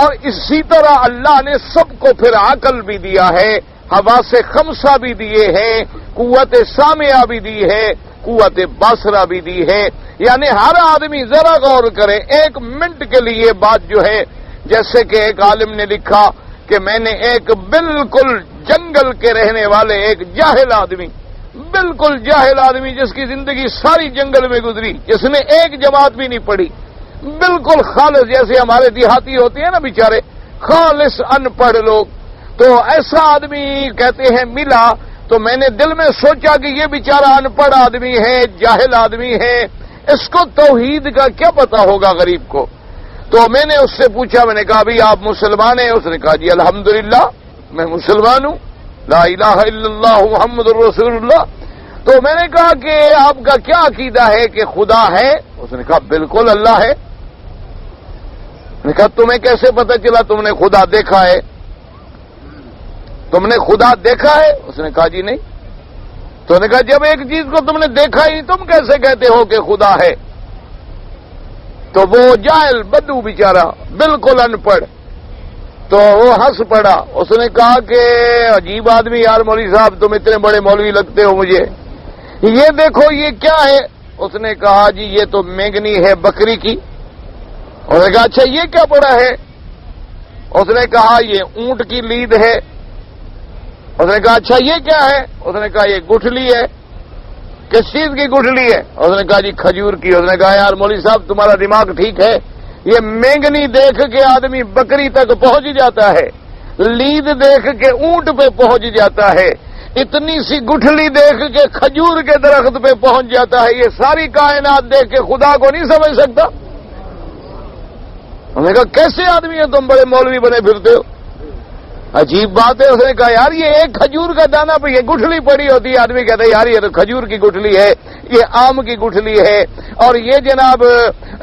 اور اسی طرح اللہ نے سب کو پھر عقل بھی دیا ہے، حواس خمسہ بھی دیے ہیں، قوت سامعہ بھی دی ہے، قوت باصرہ بھی دی ہے، یعنی ہر آدمی ذرا غور کرے ایک منٹ کے لیے بات جو ہے، جیسے کہ ایک عالم نے لکھا کہ میں نے ایک بالکل جنگل کے رہنے والے ایک جاہل آدمی، بالکل جاہل آدمی جس کی زندگی ساری جنگل میں گزری، جس نے ایک جماعت بھی نہیں پڑھی، بالکل خالص، جیسے ہمارے دیہاتی ہوتے ہیں نا بیچارے خالص ان پڑھ لوگ، تو ایسا آدمی کہتے ہیں ملا، تو میں نے دل میں سوچا کہ یہ بیچارہ ان پڑھ آدمی ہے، جاہل آدمی ہے، اس کو توحید کا کیا پتا ہوگا غریب کو۔ تو میں نے اس سے پوچھا، میں نے کہا بھی آپ مسلمان ہیں؟ اس نے کہا جی الحمدللہ میں مسلمان ہوں، لا الہ الا اللہ محمد الرسول اللہ۔ تو میں نے کہا کہ آپ کا کیا عقیدہ ہے کہ خدا ہے؟ اس نے کہا بالکل اللہ ہے۔ میں نے کہا تمہیں کیسے پتہ چلا تم نے خدا دیکھا ہے؟ تم نے خدا دیکھا ہے؟ اس نے کہا جی نہیں۔ تو نے کہا جب ایک چیز کو تم نے دیکھا ہی تم کیسے کہتے ہو کہ خدا ہے؟ تو وہ جاہل بدو بیچارہ بالکل ان پڑھ تو وہ ہنس پڑا. اس نے کہا کہ عجیب آدمی یار مولوی صاحب, تم اتنے بڑے مولوی لگتے ہو مجھے, یہ دیکھو یہ کیا ہے. اس نے کہا جی یہ تو مینگنی ہے بکری کی. اس نے کہا اچھا یہ کیا پڑا ہے. اس نے کہا یہ اونٹ کی لید ہے. اس نے کہا اچھا یہ کیا ہے. اس نے کہا یہ گٹھلی ہے. کس چیز کی گٹھلی ہے. اس نے کہا جی کھجور کی. اس نے کہا یار مولوی صاحب تمہارا دماغ ٹھیک ہے, یہ مینگنی دیکھ کے آدمی بکری تک پہنچ جاتا ہے, لید دیکھ کے اونٹ پہ پہنچ جاتا ہے, اتنی سی گٹھلی دیکھ کے کھجور کے درخت پہ پہنچ جاتا ہے, یہ ساری کائنات دیکھ کے خدا کو نہیں سمجھ سکتا. انہوں نے کہا کیسے آدمی ہیں تم, بڑے مولوی بنے پھرتے ہو, عجیب بات ہے. اس نے کہا یار یہ ایک کھجور کا دانہ پہ یہ گٹھلی پڑی ہوتی ہے, آدمی کہتا ہے یار یہ تو کھجور کی گٹھلی ہے, یہ آم کی گٹھلی ہے, اور یہ جناب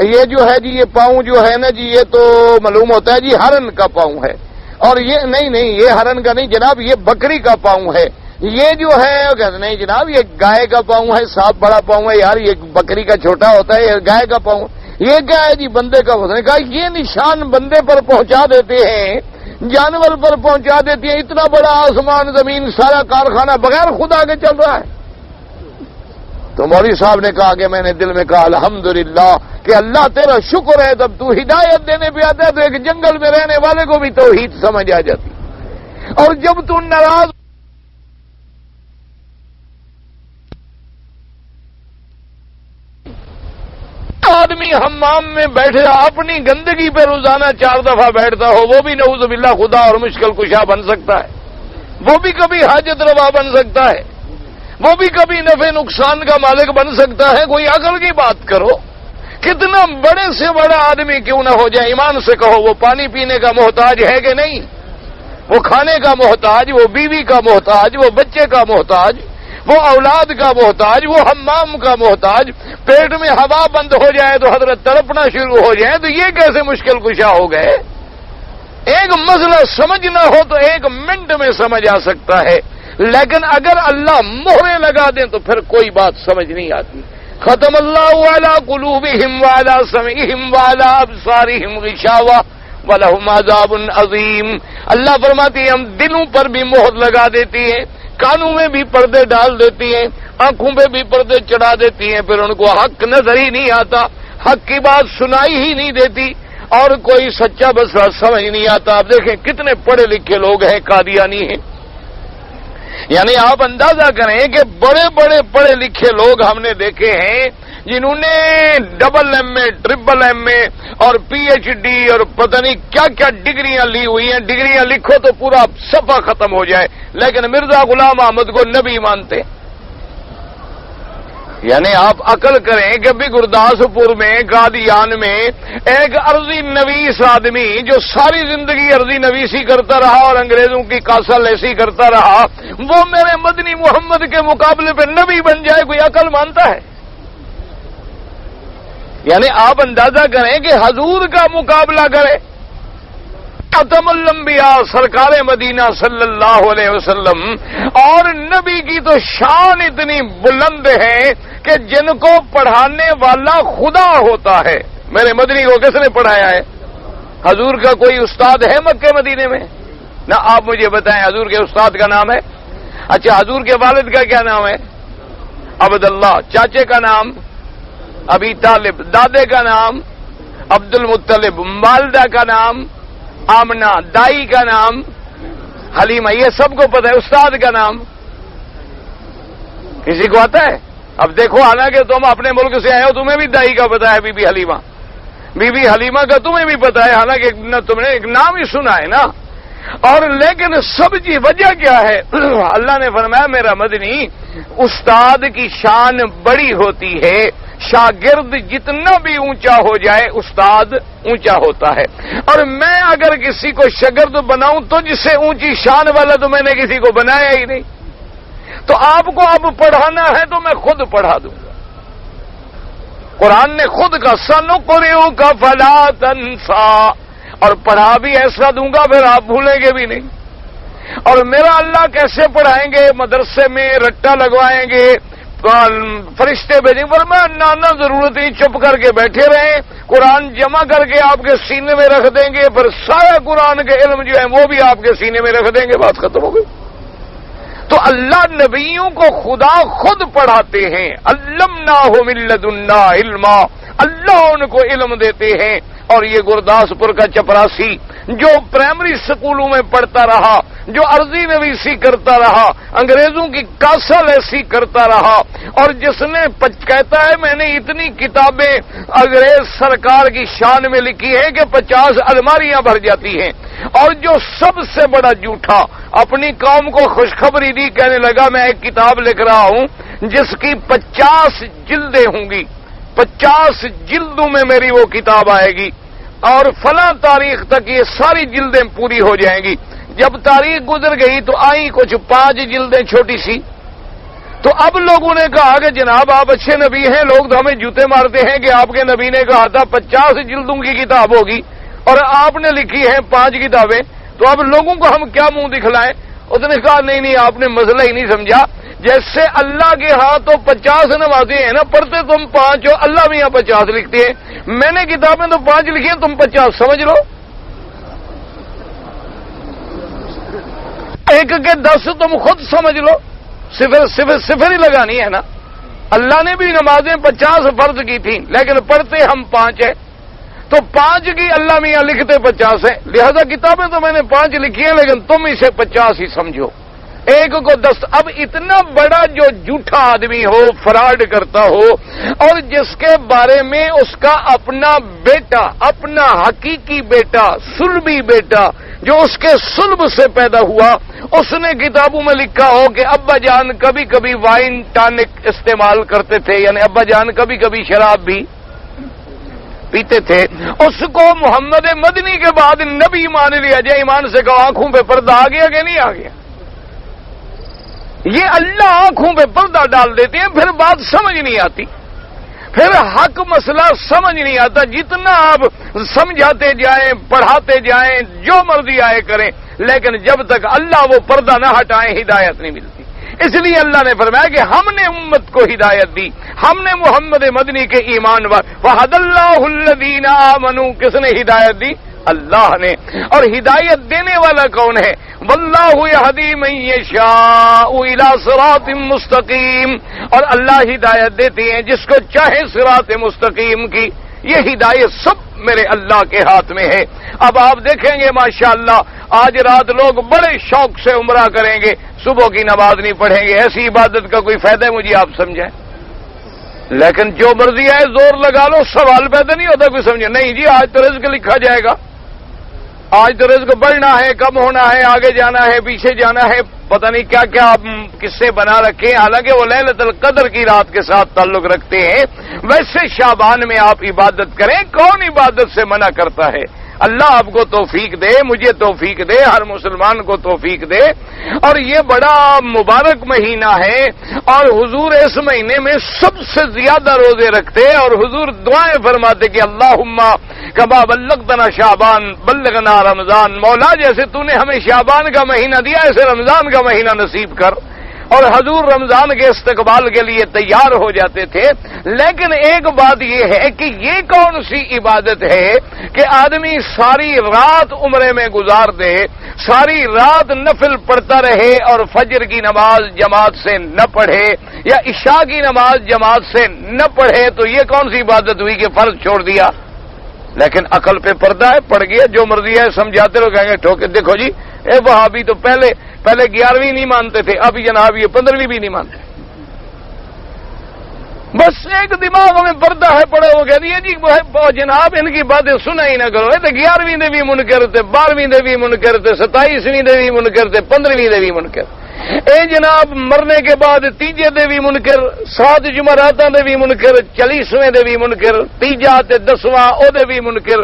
یہ جو ہے جی یہ پاؤں جو ہے نا جی یہ تو معلوم ہوتا ہے جی ہرن کا پاؤں ہے, اور یہ نہیں یہ ہرن کا نہیں جناب, یہ بکری کا پاؤں ہے. یہ جو ہے نہیں جناب یہ گائے کا پاؤں ہے, صاف بڑا پاؤں ہے یار, یہ بکری کا چھوٹا ہوتا ہے, یہ گائے کا پاؤں. یہ کیا ہے جی بندے کا. اس نے کہا یہ نشان بندے پر پہنچا دیتے ہیں, جانور پر پہنچا دیتی ہے. اتنا بڑا آسمان زمین سارا کارخانہ بغیر خدا کے چل رہا ہے. تو مولوی صاحب نے کہا کہ میں نے دل میں کہا الحمدللہ کہ اللہ تیرا شکر ہے, تب تو ہدایت دینے پہ آتا ہے تو ایک جنگل میں رہنے والے کو بھی توحید سمجھ آ جاتی, اور جب تو ناراض آدمی حمام میں بیٹھے اپنی گندگی پہ روزانہ 4 دفعہ بیٹھتا ہو, وہ بھی نعوذ باللہ خدا اور مشکل کشا بن سکتا ہے, وہ بھی کبھی حاجت روا بن سکتا ہے, وہ بھی کبھی نفع نقصان کا مالک بن سکتا ہے. کوئی عقل کی بات کرو, کتنا بڑے سے بڑا آدمی کیوں نہ ہو جائے, ایمان سے کہو وہ پانی پینے کا محتاج ہے کہ نہیں, وہ کھانے کا محتاج, وہ بیوی کا محتاج, وہ بچے کا محتاج, وہ اولاد کا محتاج, وہ حمام کا محتاج. پیٹ میں ہوا بند ہو جائے تو حضرت تڑپنا شروع ہو جائے, تو یہ کیسے مشکل کشا ہو گئے. ایک مسئلہ سمجھنا ہو تو 1 منٹ میں سمجھ آ سکتا ہے, لیکن اگر اللہ مہرے لگا دیں تو پھر کوئی بات سمجھ نہیں آتی. ختم اللہ علی قلوبہم وعلی سمعہم وعلی ابصارہم غشاوہ ولہم عذاب عظیم. اللہ فرماتی ہے ہم دلوں پر بھی مہر لگا دیتی ہیں, کانوں میں بھی پردے ڈال دیتی ہیں, آنکھوں پہ بھی پردے چڑھا دیتی ہیں, پھر ان کو حق نظر ہی نہیں آتا, حق کی بات سنائی ہی نہیں دیتی, اور کوئی سچا مسئلہ سمجھ نہیں آتا. آپ دیکھیں کتنے پڑھے لکھے لوگ ہیں قادیانی ہیں, یعنی آپ اندازہ کریں کہ بڑے بڑے پڑھے لکھے لوگ ہم نے دیکھے ہیں جنہوں نے ڈبل ایم اے, ٹرپل ایم اے اور پی ایچ ڈی اور پتہ نہیں کیا کیا ڈگریاں لی ہوئی ہیں. ڈگریاں لکھو تو پورا صفحہ ختم ہو جائے, لیکن مرزا غلام احمد کو نبی مانتے. یعنی آپ عقل کریں کہ بھی گرداسپور میں قادیان میں ایک عرضی نویس آدمی جو ساری زندگی عرضی نویسی کرتا رہا اور انگریزوں کی کاسل ایسی کرتا رہا, وہ میرے مدنی محمد کے مقابلے پہ نبی بن جائے, کوئی عقل مانتا ہے؟ یعنی آپ اندازہ کریں کہ حضور کا مقابلہ کرے ختم الانبیاء سرکار مدینہ صلی اللہ علیہ وسلم, اور نبی کی تو شان اتنی بلند ہے کہ جن کو پڑھانے والا خدا ہوتا ہے. میرے مدنی کو کس نے پڑھایا ہے؟ حضور کا کوئی استاد ہے مکے مدینے میں؟ نہ. آپ مجھے بتائیں حضور کے استاد کا نام ہے؟ اچھا حضور کے والد کا کیا نام ہے؟ عبداللہ. چاچے کا نام ابی طالب, دادے کا نام عبد المطلب, والدہ کا نام آمنہ, دائی کا نام حلیمہ. یہ سب کو پتہ ہے. استاد کا نام کسی کو آتا ہے؟ اب دیکھو حالانکہ تم اپنے ملک سے آئے ہو, تمہیں بھی دائی کا پتہ ہے, بی بی حلیمہ. بی بی حلیمہ کا تمہیں بھی پتہ ہے, حالانکہ تم نے ایک نام ہی سنا ہے نا. اور لیکن سب کی وجہ کیا ہے؟ اللہ نے فرمایا میرا مدنی استاد کی شان بڑی ہوتی ہے, شاگرد جتنا بھی اونچا ہو جائے استاد اونچا ہوتا ہے. اور میں اگر کسی کو شاگرد بناؤں تو جس سے اونچی شان والا تو میں نے کسی کو بنایا ہی نہیں. تو آپ کو اب پڑھانا ہے تو میں خود پڑھا دوں گا. قرآن نے خود کا سنقرئک فلا تنسیٰ, اور پڑھا بھی ایسا دوں گا پھر آپ بھولیں گے بھی نہیں. اور میرا اللہ کیسے پڑھائیں گے؟ مدرسے میں رٹا لگوائیں گے, فرشتے بھیجیں، فرمایا نانا ضرورت نہیں، چپ کر کے بیٹھے رہیں، قرآن جمع کر کے آپ کے سینے میں رکھ دیں گے، پھر سارا قرآن کے علم جو ہے وہ بھی آپ کے سینے میں رکھ دیں گے، بات ختم ہو گئی۔ تو اللہ نبیوں کو خدا خود پڑھاتے ہیں، علمناہ من لدنا علما، اللہ ان کو علم دیتے ہیں۔ اور یہ گرداسپور کا چپراسی جو پرائمری سکولوں میں پڑھتا رہا، جو عرضی نویسی کرتا رہا، انگریزوں کی کاسل ایسی کرتا رہا، اور جس نے کہتا ہے میں نے اتنی کتابیں انگریز سرکار کی شان میں لکھی ہیں کہ 50 الماریاں بھر جاتی ہیں، اور جو سب سے بڑا جھوٹا اپنی قوم کو خوشخبری دی، کہنے لگا میں ایک کتاب لکھ رہا ہوں جس کی 50 جلدیں ہوں گی، 50 جلدوں میں میری وہ کتاب آئے گی، اور فلاں تاریخ تک یہ ساری جلدیں پوری ہو جائیں گی۔ جب تاریخ گزر گئی تو آئیں کچھ 5 جلدیں چھوٹی سی۔ تو اب لوگوں نے کہا کہ جناب آپ اچھے نبی ہیں، لوگ تو ہمیں جوتے مارتے ہیں کہ آپ کے نبی نے کہا تھا 50 جلدوں کی کتاب ہوگی اور آپ نے لکھی ہیں 5 کتابیں، تو اب لوگوں کو ہم کیا منہ دکھلائیں؟ اس نے کہا نہیں آپ نے مسئلہ ہی نہیں سمجھا، جیسے اللہ کے ہاں تو 50 نمازیں ہیں نا، پڑھتے تم 5 ہو، اللہ بھی یہاں 50 لکھتے ہیں، میں نے کتابیں تو 5 لکھی ہیں، تم 50 سمجھ لو، 1 کے 10 تم خود سمجھ لو، صفر ہی لگانی ہے نا۔ اللہ نے بھی نمازیں 50 فرض کی تھیں لیکن پڑھتے ہم 5 ہیں، تو 5 کی اللہ میاں لکھتے 50 ہیں، لہذا کتابیں تو میں نے 5 لکھی ہیں لیکن تم اسے 50 ہی سمجھو، 1 کو 10۔ اب اتنا بڑا جو جھوٹا آدمی ہو، فراڈ کرتا ہو، اور جس کے بارے میں اس کا اپنا بیٹا، اپنا حقیقی بیٹا، سلبی بیٹا جو اس کے سلب سے پیدا ہوا، اس نے کتابوں میں لکھا ہو کہ ابا جان کبھی کبھی وائن ٹانک استعمال کرتے تھے، یعنی ابا جان کبھی کبھی شراب بھی پیتے تھے، اس کو محمد مدنی کے بعد نبی مان لیا جائے، ایمان سے کہو آنکھوں پہ پردہ آ گیا کہ نہیں آ گیا؟ یہ اللہ آنکھوں پہ پردہ ڈال دیتے ہیں، پھر بات سمجھ نہیں آتی، پھر حق مسئلہ سمجھ نہیں آتا، جتنا آپ سمجھاتے جائیں، پڑھاتے جائیں، جو مرضی آئے کریں، لیکن جب تک اللہ وہ پردہ نہ ہٹائیں ہدایت نہیں ملتی۔ اس لیے اللہ نے فرمایا کہ ہم نے امت کو ہدایت دی، ہم نے محمد مدنی کے ایمان وَهَدَى اللَّهُ الَّذِينَ آمَنُوا، کس نے ہدایت دی؟ اللہ نے۔ اور ہدایت دینے والا کون ہے؟ واللہ یہدی من یشاء الی صراط مستقیم، اور اللہ ہدایت دیتے ہیں جس کو چاہے صراط مستقیم کی۔ یہ ہدایت سب میرے اللہ کے ہاتھ میں ہے۔ اب آپ دیکھیں گے ماشاءاللہ آج رات لوگ بڑے شوق سے عمرہ کریں گے، صبح کی نماز نہیں پڑھیں گے، ایسی عبادت کا کوئی فائدہ ہے مجھے آپ سمجھائیں؟ لیکن جو مرضی آئے زور لگا لو، سوال پیدا نہیں ہوتا کوئی سمجھے نہیں جی آج تو رزق لکھا جائے گا، آج تو رزق بڑھنا ہے، کم ہونا ہے، آگے جانا ہے، پیچھے جانا ہے، پتہ نہیں کیا کیا آپ قصے بنا رکھے ہیں، حالانکہ وہ لیلۃ القدر کی رات کے ساتھ تعلق رکھتے ہیں۔ ویسے شعبان میں آپ عبادت کریں، کون عبادت سے منع کرتا ہے؟ اللہ آپ کو توفیق دے، مجھے توفیق دے، ہر مسلمان کو توفیق دے۔ اور یہ بڑا مبارک مہینہ ہے، اور حضور اس مہینے میں سب سے زیادہ روزے رکھتے، اور حضور دعائیں فرماتے کہ اللہم کما بلغتنا شعبان بلغنا رمضان، مولا جیسے تو نے ہمیں شعبان کا مہینہ دیا ایسے رمضان کا مہینہ نصیب کر۔ اور حضور رمضان کے استقبال کے لیے تیار ہو جاتے تھے۔ لیکن ایک بات یہ ہے کہ یہ کون سی عبادت ہے کہ آدمی ساری رات عمرے میں گزار دے، ساری رات نفل پڑھتا رہے اور فجر کی نماز جماعت سے نہ پڑھے یا عشاء کی نماز جماعت سے نہ پڑھے، تو یہ کون سی عبادت ہوئی کہ فرض چھوڑ دیا؟ لیکن عقل پہ پردہ ہے، پڑ گیا، جو مرضی ہے سمجھاتے رہو، کہیں گے ٹھوکے دیکھو جی اے وہابی تو پہلے 11ویں نہیں مانتے تھے، اب جناب یہ 15ویں بھی نہیں مانتے، بس ایک دماغ میں پردہ ہے پڑے، وہ کہہ دیے جی جناب ان کی باتیں سنا ہی نہ کرو، تو 11ویں دے بھی منکر تھے، 12ویں دے بھی منکر تھے، 27ویں دے بھی منکر تھے، 15ویں دے بھی منکر، اے جناب مرنے کے بعد تیجے دے بھی منکر، 7 جمعراتاں دے بھی منکر، 40ویں دے بھی منکر، تیجا تے 10واں او دے بھی منکر،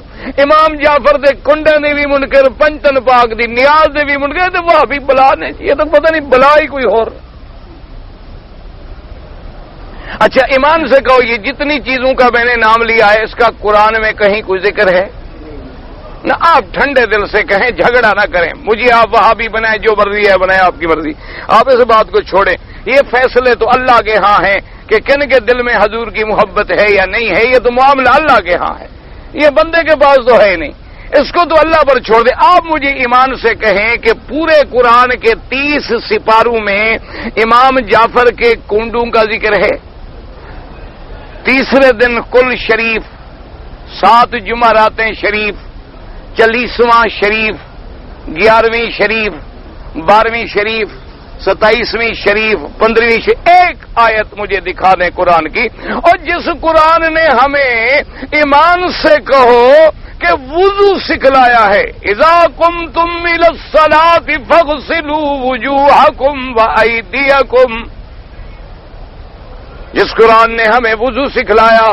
امام جعفر دے کنڈے دے بھی منکر، پنجتن پاک دی نیاز دے بھی منکر، تے وہ بھی بلا نے، یہ تو پتہ نہیں بلا ہی کوئی اور۔ اچھا ایمان سے کہو یہ جتنی چیزوں کا میں نے نام لیا ہے اس کا قرآن میں کہیں کوئی ذکر ہے؟ نہ آپ ٹھنڈے دل سے کہیں، جھگڑا نہ کریں، مجھے آپ وہابی بنائیں، جو مرضی ہے بنائیں، آپ کی مرضی، آپ اس بات کو چھوڑیں۔ یہ فیصلے تو اللہ کے ہاں ہیں کہ کن کے دل میں حضور کی محبت ہے یا نہیں ہے، یہ تو معاملہ اللہ کے ہاں ہے، یہ بندے کے پاس تو ہے نہیں، اس کو تو اللہ پر چھوڑ دے۔ آپ مجھے ایمان سے کہیں کہ پورے قرآن کے 30 سپاروں میں امام جعفر کے کنڈوں کا ذکر ہے؟ تیسرے دن کل شریف، 7 جمعراتیں شریف، 40واں شریف، 11ویں شریف، 12ویں شریف، 27ویں شریف، 15ویں شریف، ایک آیت مجھے دکھا دیں قرآن کی، اور جس قرآن نے ہمیں ایمان سے کہو کہ وضو سکھلایا ہے، اذا قمتم الى الصلاة فاغسلوا وجوہکم وایدیکم، جس قرآن نے ہمیں وضو سکھلایا،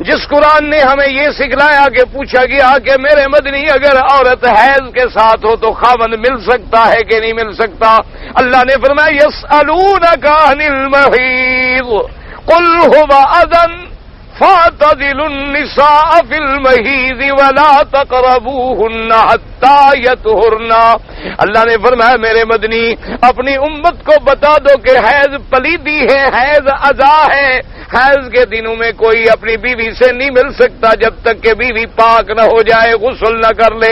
جس قرآن نے ہمیں یہ سکھلایا کہ پوچھا گیا کہ میرے مدنی اگر عورت حیض کے ساتھ ہو تو خاوند مل سکتا ہے کہ نہیں مل سکتا؟ اللہ نے فرمایا یسألونک عن المحیض قل هو اذن فاعتزلوا النساء في المحیض ولا تقربوهن حتى يطهرن۔ اللہ نے فرمایا میرے مدنی اپنی امت کو بتا دو کہ حیض پلیدی ہے، حیض اذا ہے، حیض کے دنوں میں کوئی اپنی بیوی سے نہیں مل سکتا جب تک کہ بیوی پاک نہ ہو جائے، غسل نہ کر لے۔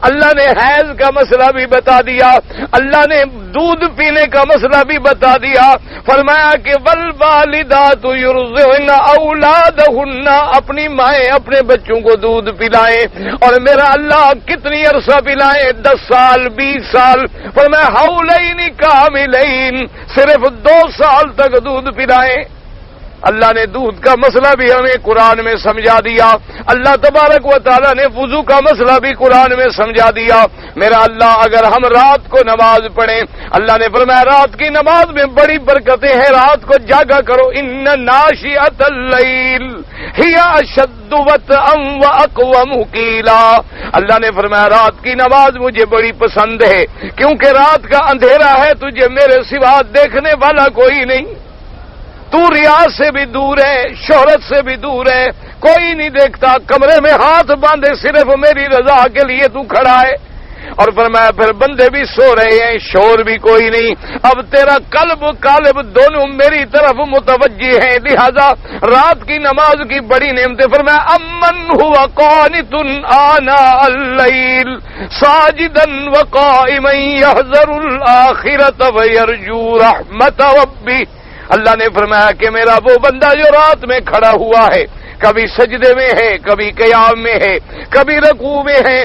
اللہ نے حیض کا مسئلہ بھی بتا دیا، اللہ نے دودھ پینے کا مسئلہ بھی بتا دیا، فرمایا کہ والوالدات یرضعن اولادہن، اپنی مائیں اپنے بچوں کو دودھ پلائیں، اور میرا اللہ کتنی عرصہ پلائیں؟ 10 سال 20 سال، فرمایا حولین کاملین، صرف 2 سال تک دودھ پلائیں۔ اللہ نے دودھ کا مسئلہ بھی ہمیں قرآن میں سمجھا دیا، اللہ تبارک و تعالیٰ نے وضو کا مسئلہ بھی قرآن میں سمجھا دیا۔ میرا اللہ اگر ہم رات کو نماز پڑھیں، اللہ نے فرمایا رات کی نماز میں بڑی برکتیں ہیں، رات کو جاگا کرو، ان ناشئۃ اللیل ہی اشد وطئا واقوم قیلا۔ اللہ نے فرمایا رات کی نماز مجھے بڑی پسند ہے، کیونکہ رات کا اندھیرا ہے، تجھے میرے سوا دیکھنے والا کوئی نہیں، تو ریاض سے بھی دور ہے، شہرت سے بھی دور ہے، کوئی نہیں دیکھتا، کمرے میں ہاتھ باندھے صرف میری رضا کے لیے تو کھڑا ہے۔ اور فرمایا پھر بندے بھی سو رہے ہیں، شور بھی کوئی نہیں، اب تیرا قلب قالب دونوں میری طرف متوجہ ہیں، لہذا رات کی نماز کی بڑی نعمتیں۔ فرمایا امن هو قانت آناء اللیل ساجدا وقائما يحذر الآخرة ويرجو رحمت ربه۔ اللہ نے فرمایا کہ میرا وہ بندہ جو رات میں کھڑا ہوا ہے، کبھی سجدے میں ہے، کبھی قیام میں ہے، کبھی رکوع میں ہے،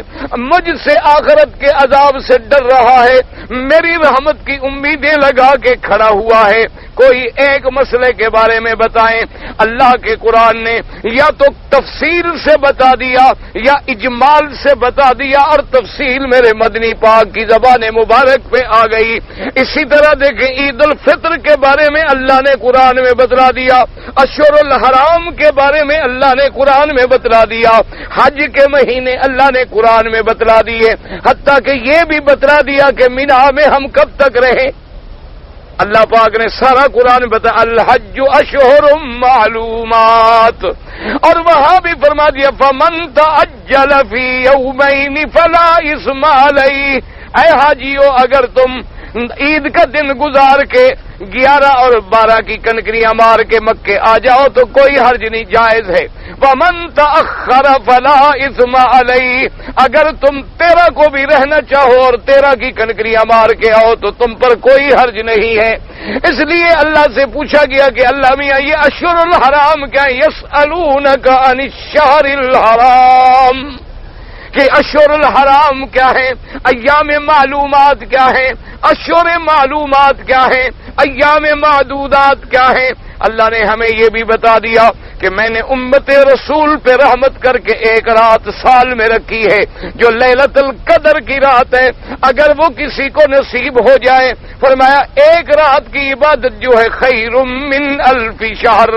مجھ سے آخرت کے عذاب سے ڈر رہا ہے، میری رحمت کی امیدیں لگا کے کھڑا ہوا ہے۔ کوئی ایک مسئلے کے بارے میں بتائیں، اللہ کے قرآن نے یا تو تفصیل سے بتا دیا یا اجمال سے بتا دیا، اور تفصیل میرے مدنی پاک کی زبان مبارک پہ آ گئی۔ اسی طرح دیکھیں عید الفطر کے بارے میں اللہ نے قرآن میں بتلا دیا، اشہر الحرام کے بارے میں اللہ نے قرآن میں بتلا دیا، حج کے مہینے اللہ نے قرآن میں بتلا دیے، حتیٰ کہ یہ بھی بتلا دیا کہ مینا میں ہم کب تک رہیں۔ اللہ پاک نے سارا قرآن بتا، الحج اشہر معلومات، اور وہاں بھی فرما دیا فمن تعجل فی یومین فلا اثم علیہ۔ اے حاجیو اگر تم عید کا دن گزار کے 11 اور 12 کی کنکریاں مار کے مکے آ جاؤ تو کوئی حرج نہیں، جائز ہے۔ ومن تأخر فلا اثم علیہ، اگر تم 13 کو بھی رہنا چاہو اور 13 کی کنکریاں مار کے آؤ تو تم پر کوئی حرج نہیں ہے۔ اس لیے اللہ سے پوچھا گیا کہ اللہ میاں یہ اشہر الحرام کیا ہے؟ یسألونک عن الشہر الحرام، کہ اشہر الحرام کیا ہے، ایام معلومات کیا ہے، اشہر معلومات کیا ہے، ایام معدودات کیا ہے۔ اللہ نے ہمیں یہ بھی بتا دیا کہ میں نے امت رسول پہ رحمت کر کے ایک رات سال میں رکھی ہے جو لیلۃ القدر کی رات ہے، اگر وہ کسی کو نصیب ہو جائے، فرمایا ایک رات کی عبادت جو ہے خیر من الف شہر،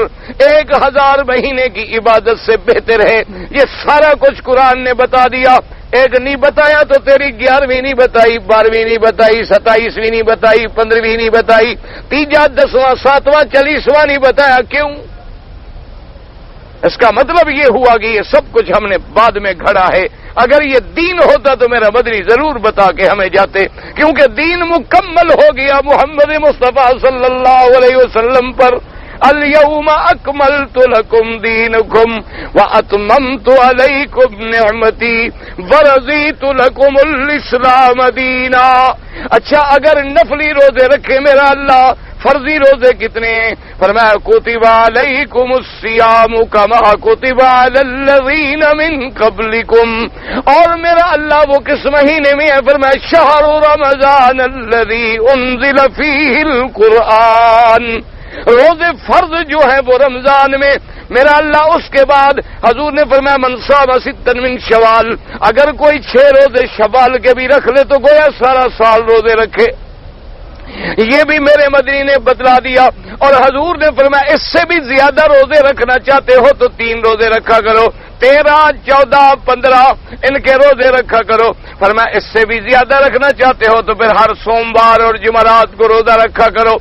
1000 مہینے کی عبادت سے بہتر ہے۔ یہ سارا کچھ قرآن نے بتا دیا۔ ایک نہیں بتایا تو تیری 11ویں نہیں بتائی، 12ویں نہیں بتائی، 27ویں نہیں بتائی، 15ویں نہیں بتائی، 3واں 10واں 7واں 40واں نہیں بتایا، کیوں؟ اس کا مطلب یہ ہوا کہ یہ سب کچھ ہم نے بعد میں گھڑا ہے. اگر یہ دین ہوتا تو میرا مدنی ضرور بتا کے ہمیں جاتے، کیونکہ دین مکمل ہو گیا محمد مصطفیٰ صلی اللہ علیہ وسلم پر. الیوم اکملت لکم دینکم واتممت علیکم نعمتی ورضیت لکم الاسلام دینا. اچھا اگر نفلی روزے رکھے میرا اللہ، فرضی روزے کتنے ہیں؟ فرمایا کتب علیکم الصیام کما کتب علی الذین من قبلکم. اور میرا اللہ وہ کس مہینے میں ہے؟ فرمایا شہر رمضان الذی انزل فیہ القرآن. روزے فرض جو ہے وہ رمضان میں میرا اللہ. اس کے بعد حضور نے فرمایا من صام ستا من شوال، اگر کوئی 6 روزے شوال کے بھی رکھ لے تو گویا سارا سال روزے رکھے. یہ بھی میرے مدنی نے بتلا دیا. اور حضور نے فرمایا اس سے بھی زیادہ روزے رکھنا چاہتے ہو تو 3 روزے رکھا کرو، 13، 14، 15 ان کے روزے رکھا کرو. فرمایا اس سے بھی زیادہ رکھنا چاہتے ہو تو پھر ہر سوموار اور جمعرات کو روزہ رکھا کرو.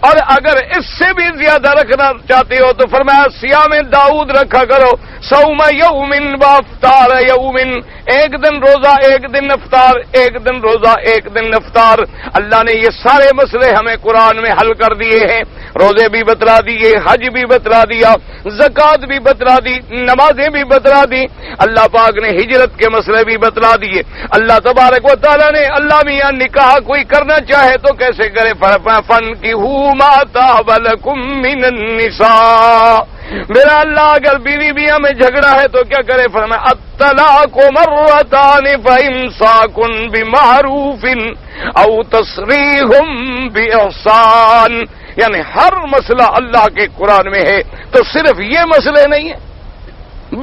اور اگر اس سے بھی زیادہ رکھنا چاہتے ہو تو فرمایا صیام داؤد رکھا کرو، صوم یوم و افطار یوم، ایک دن روزہ ایک دن افطار، ایک دن روزہ ایک دن افطار. اللہ نے یہ سارے مسئلے ہمیں قرآن میں حل کر دیے ہیں. روزے بھی بتلا دیے، حج بھی بتلا دیا، زکوٰۃ بھی بتلا دی، نمازیں بھی بتلا دی. اللہ پاک نے ہجرت کے مسئلے بھی بتلا دیے. اللہ تبارک و تعالیٰ نے اللہ میاں نکاح کوئی کرنا چاہے تو کیسے کرے؟ فَانكِحُوا مَا طَابَ لَكُم مِّنَ النِّسَاءِ. میرا اللہ اگر بیوی بیاں میں جھگڑا ہے تو کیا کرے؟ فرمایا الطلاق مرتان فإمساك بمعروف او تسریح بإحسان. یعنی ہر مسئلہ اللہ کے قرآن میں ہے، تو صرف یہ مسئلے نہیں ہیں.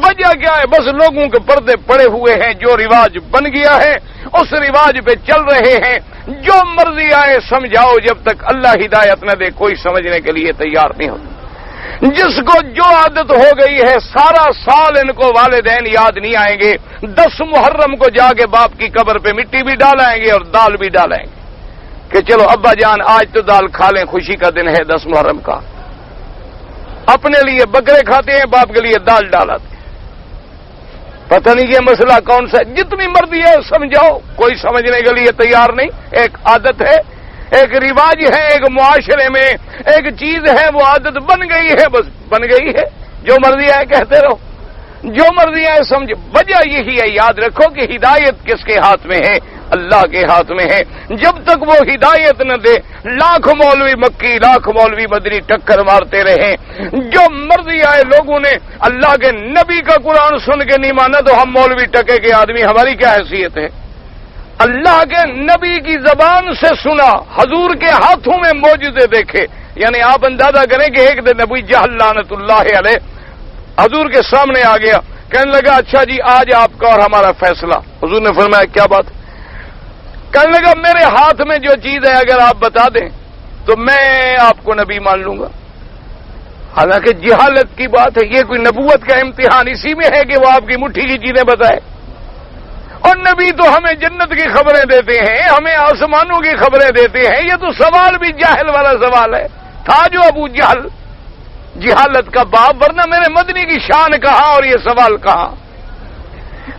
وجہ کیا ہے؟ بس لوگوں کے پردے پڑے ہوئے ہیں، جو رواج بن گیا ہے اس رواج پہ چل رہے ہیں. جو مرضی آئے سمجھاؤ، جب تک اللہ ہدایت نہ دے کوئی سمجھنے کے لیے تیار نہیں ہوتا. جس کو جو عادت ہو گئی ہے سارا سال ان کو والدین یاد نہیں آئیں گے. 10 محرم کو جا کے باپ کی قبر پہ مٹی بھی ڈالائیں گے اور دال بھی ڈالائیں گے کہ چلو ابا جان آج تو دال کھا لیں، خوشی کا دن ہے 10 محرم کا. اپنے لیے بکرے کھاتے ہیں، باپ کے لیے دال ڈالاتے ہیں. پتہ نہیں یہ مسئلہ کون سا ہے. جتنی مرضی ہے سمجھاؤ، کوئی سمجھنے کے لیے تیار نہیں. ایک عادت ہے، ایک رواج ہے، ایک معاشرے میں ایک چیز ہے، وہ عادت بن گئی ہے، بس بن گئی ہے. جو مرضی ہے کہتے رہو، جو مرضی ہے سمجھ. وجہ یہی ہے، یاد رکھو کہ ہدایت کس کے ہاتھ میں ہے؟ اللہ کے ہاتھ میں ہے. جب تک وہ ہدایت نہ دے لاکھ مولوی مکی لاکھ مولوی بدری ٹکر مارتے رہیں. جو مرضی آئے لوگوں نے اللہ کے نبی کا قرآن سن کے نہیں مانا تو ہم مولوی ٹکے کے آدمی، ہماری کیا حیثیت ہے؟ اللہ کے نبی کی زبان سے سنا، حضور کے ہاتھوں میں معجزے دیکھے. یعنی آپ اندازہ کریں کہ ایک دن ابو جہل لعنت اللہ علیہ حضور کے سامنے آ گیا، کہنے لگا اچھا جی آج آپ کا اور ہمارا فیصلہ. حضور نے فرمایا کیا بات؟ کہنے لگا میرے ہاتھ میں جو چیز ہے اگر آپ بتا دیں تو میں آپ کو نبی مان لوں گا. حالانکہ جہالت کی بات ہے، یہ کوئی نبوت کا امتحان اسی میں ہے کہ وہ آپ کی مٹھی کی چیزیں بتائے. اور نبی تو ہمیں جنت کی خبریں دیتے ہیں، ہمیں آسمانوں کی خبریں دیتے ہیں. یہ تو سوال بھی جاہل والا سوال ہے. تھا جو ابو جہل جہالت کا باپ، ورنہ میرے مدنی کی شان کہاں اور یہ سوال کہاں؟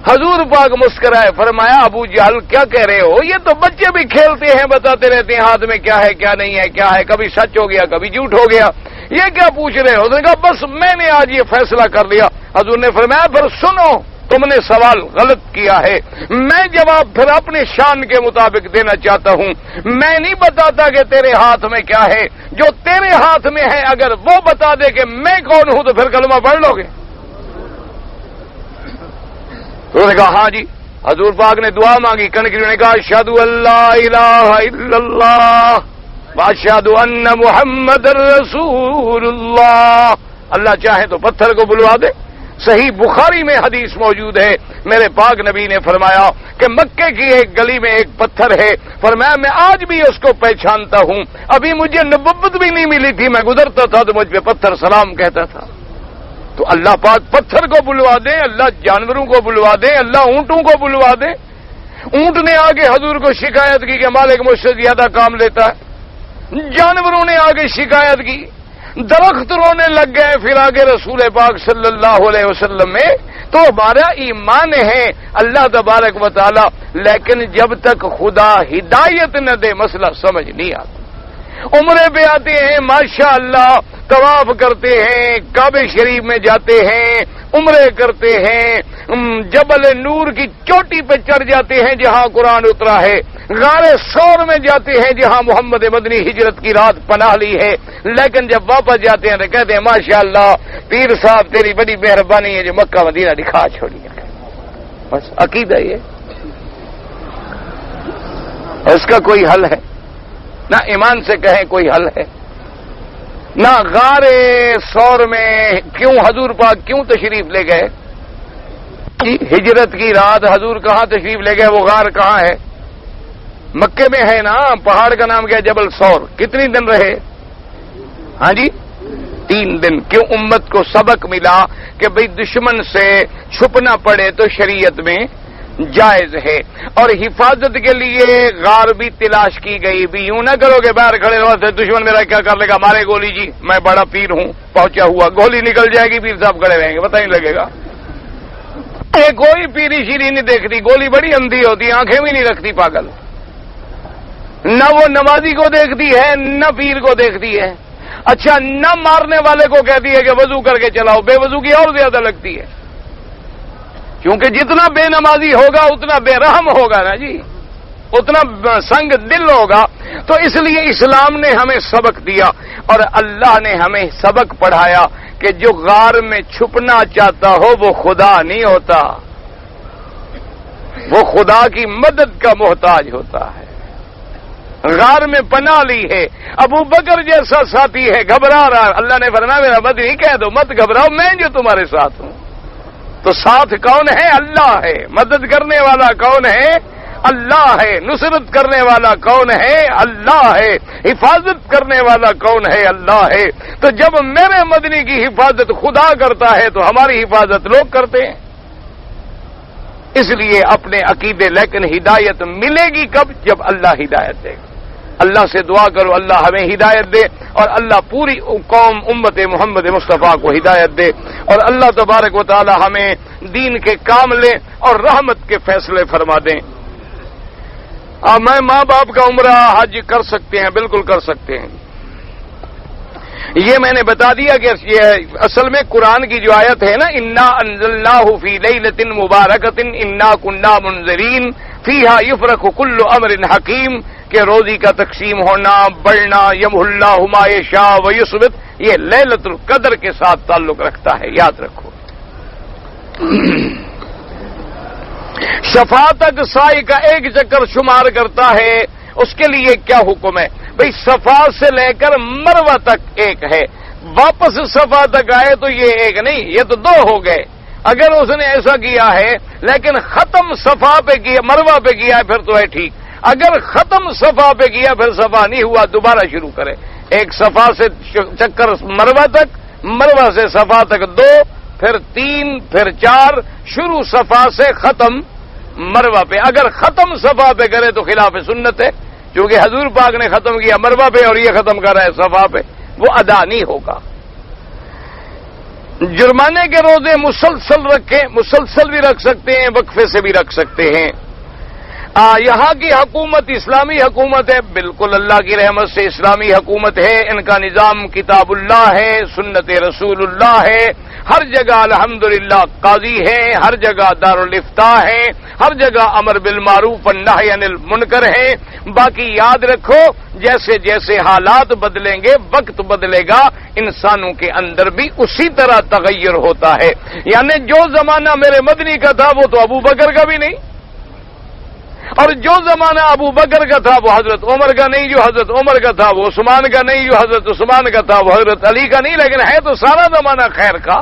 حضور پاک مسکرائے، فرمایا ابو جہل کیا کہہ رہے ہو؟ یہ تو بچے بھی کھیلتے ہیں، بتاتے رہتے ہیں ہاتھ میں کیا ہے کیا نہیں ہے کیا ہے، کبھی سچ ہو گیا کبھی جھوٹ ہو گیا. یہ کیا پوچھ رہے ہو؟ نے کہا بس میں نے آج یہ فیصلہ کر لیا. حضور نے فرمایا پھر سنو، تم نے سوال غلط کیا ہے. میں جواب پھر اپنے شان کے مطابق دینا چاہتا ہوں. میں نہیں بتاتا کہ تیرے ہاتھ میں کیا ہے، جو تیرے ہاتھ میں ہے اگر وہ بتا دے کہ میں کون ہوں تو پھر کلمہ پڑھ لو گے؟ تو نے کہا ہاں جی. حضور پاک نے دعا مانگی، کنکریوں نے کہا اشہد ان لا الہ الا اللہ واشہد ان محمد رسول اللہ. اللہ چاہے تو پتھر کو بلوا دے. صحیح بخاری میں حدیث موجود ہے، میرے پاک نبی نے فرمایا کہ مکے کی ایک گلی میں ایک پتھر ہے، فرمایا میں آج بھی اس کو پہچانتا ہوں. ابھی مجھے نبوت بھی نہیں ملی تھی، میں گزرتا تھا تو مجھ پہ پتھر سلام کہتا تھا. تو اللہ پاک پتھر کو بلوا دیں، اللہ جانوروں کو بلوا دیں، اللہ اونٹوں کو بلوا دیں. اونٹ نے آگے حضور کو شکایت کی کہ مالک مجھ سے زیادہ کام لیتا ہے. جانوروں نے آگے شکایت کی. درخت رونے لگ گئے فراق رسول پاک صلی اللہ علیہ وسلم میں، تو ہمارا ایمان ہے اللہ تبارک و تعالی، لیکن جب تک خدا ہدایت نہ دے مسئلہ سمجھ نہیں آتا۔ عمرے پہ آتے ہیں ماشاء اللہ، طواف کرتے ہیں، کعبہ شریف میں جاتے ہیں، عمرے کرتے ہیں، جبل نور کی چوٹی پہ چڑھ جاتے ہیں جہاں قرآن اترا ہے، غار ثور میں جاتے ہیں جہاں محمد مدنی ہجرت کی رات پناہ لی ہے، لیکن جب واپس جاتے ہیں تو کہتے ہیں ماشاء اللہ پیر صاحب تیری بڑی مہربانی ہے جو مکہ مدینہ دکھا چھوڑی ہے۔ بس عقیدہ یہ، اس کا کوئی حل ہے؟ نہ ایمان سے کہیں کوئی حل ہے، نہ غار ثور میں کیوں حضور پاک کیوں تشریف لے گئے؟ ہجرت کی رات حضور کہاں تشریف لے گئے؟ وہ غار کہاں ہے؟ مکے میں ہے نا، پہاڑ کا نام کیا؟ جبل ثور۔ کتنی دن رہے؟ ہاں جی 3 دن۔ کیوں؟ امت کو سبق ملا کہ بھئی دشمن سے چھپنا پڑے تو شریعت میں جائز ہے، اور حفاظت کے لیے غار بھی تلاش کی گئی بھی۔ یوں نہ کرو کہ باہر کھڑے رہو دشمن میرا کیا کر لے گا، مارے گولی جی، میں بڑا پیر ہوں پہنچا ہوا، گولی نکل جائے گی پیر صاحب کھڑے رہیں گے، پتہ نہیں لگے گا۔ کوئی پیری شیری نہیں دیکھتی، گولی بڑی اندھی ہوتی، آنکھیں بھی نہیں رکھتی پاگل، نہ وہ نمازی کو دیکھتی ہے نہ پیر کو دیکھتی ہے۔ اچھا نہ مارنے والے کو کہتی ہے کہ وضو کر کے چلاؤ، بے وضو کی اور زیادہ لگتی ہے، کیونکہ جتنا بے نمازی ہوگا اتنا بے رحم ہوگا نا جی، اتنا سنگ دل ہوگا۔ تو اس لیے اسلام نے ہمیں سبق دیا اور اللہ نے ہمیں سبق پڑھایا کہ جو غار میں چھپنا چاہتا ہو وہ خدا نہیں ہوتا، وہ خدا کی مدد کا محتاج ہوتا ہے۔ غار میں پناہ لی ہے، ابو بکر جیسا ساتھی ہے، گھبرا رہا، اللہ نے فرمایا میرا مت نہیں کہہ دو، مت گھبراؤ، میں جو تمہارے ساتھ ہوں۔ تو ساتھ کون ہے؟ اللہ ہے۔ مدد کرنے والا کون ہے؟ اللہ ہے۔ نصرت کرنے والا کون ہے؟ اللہ ہے۔ حفاظت کرنے والا کون ہے؟ اللہ ہے۔ تو جب میرے مدنی کی حفاظت خدا کرتا ہے تو ہماری حفاظت لوگ کرتے ہیں۔ اس لیے اپنے عقیدے، لیکن ہدایت ملے گی کب؟ جب اللہ ہدایت دے گا۔ اللہ سے دعا کرو اللہ ہمیں ہدایت دے، اور اللہ پوری قوم امت محمد مصطفیٰ کو ہدایت دے، اور اللہ تبارک و تعالی ہمیں دین کے کام لے اور رحمت کے فیصلے فرما دیں۔ میں ماں باپ کا عمرہ حج کر سکتے ہیں، بالکل کر سکتے ہیں۔ یہ میں نے بتا دیا کہ یہ اصل میں قرآن کی جو آیت ہے نا، انا انزلناہ فی لیلۃ مبارکۃ انا کنا منذرین فیہا یفرق کل امر حکیم، کہ روزی کا تقسیم ہونا، بڑھنا، یمحو اللہ ما یشاء ویثبت، یہ لیلۃ القدر کے ساتھ تعلق رکھتا ہے، یاد رکھو۔ صفا تک سائی کا ایک چکر شمار کرتا ہے، اس کے لیے کیا حکم ہے؟ بھئی صفا سے لے کر مروہ تک ایک ہے، واپس صفا تک آئے تو یہ ایک نہیں، یہ تو 2 ہو گئے۔ اگر اس نے ایسا کیا ہے لیکن ختم صفا پہ کیا، مروہ پہ کیا ہے، پھر تو ہے ٹھیک۔ اگر ختم صفا پہ کیا پھر صفا نہیں ہوا، دوبارہ شروع کرے۔ ایک صفا سے چکر مروہ تک، مروہ سے صفا تک 2، پھر 3، پھر 4، شروع صفا سے ختم مروہ پہ۔ اگر ختم صفا پہ کرے تو خلاف سنت ہے، کیونکہ حضور پاک نے ختم کیا مروہ پہ اور یہ ختم کر رہا ہے صفا پہ، وہ ادا نہیں ہوگا۔ جرمانے کے روزے مسلسل رکھیں، مسلسل بھی رکھ سکتے ہیں، وقفے سے بھی رکھ سکتے ہیں۔ یہاں کی حکومت اسلامی حکومت ہے، بالکل اللہ کی رحمت سے اسلامی حکومت ہے، ان کا نظام کتاب اللہ ہے، سنت رسول اللہ ہے، ہر جگہ الحمدللہ قاضی ہے، ہر جگہ دارالافتاء ہے، ہر جگہ امر بالمعروف والنہی عن المنکر ہے۔ باقی یاد رکھو جیسے جیسے حالات بدلیں گے، وقت بدلے گا، انسانوں کے اندر بھی اسی طرح تغیر ہوتا ہے۔ یعنی جو زمانہ میرے مدنی کا تھا وہ تو ابو بکر کا بھی نہیں، اور جو زمانہ ابو بکر کا تھا وہ حضرت عمر کا نہیں، جو حضرت عمر کا تھا وہ عثمان کا نہیں، جو حضرت عثمان کا تھا وہ حضرت علی کا نہیں، لیکن ہے تو سارا زمانہ خیر کا۔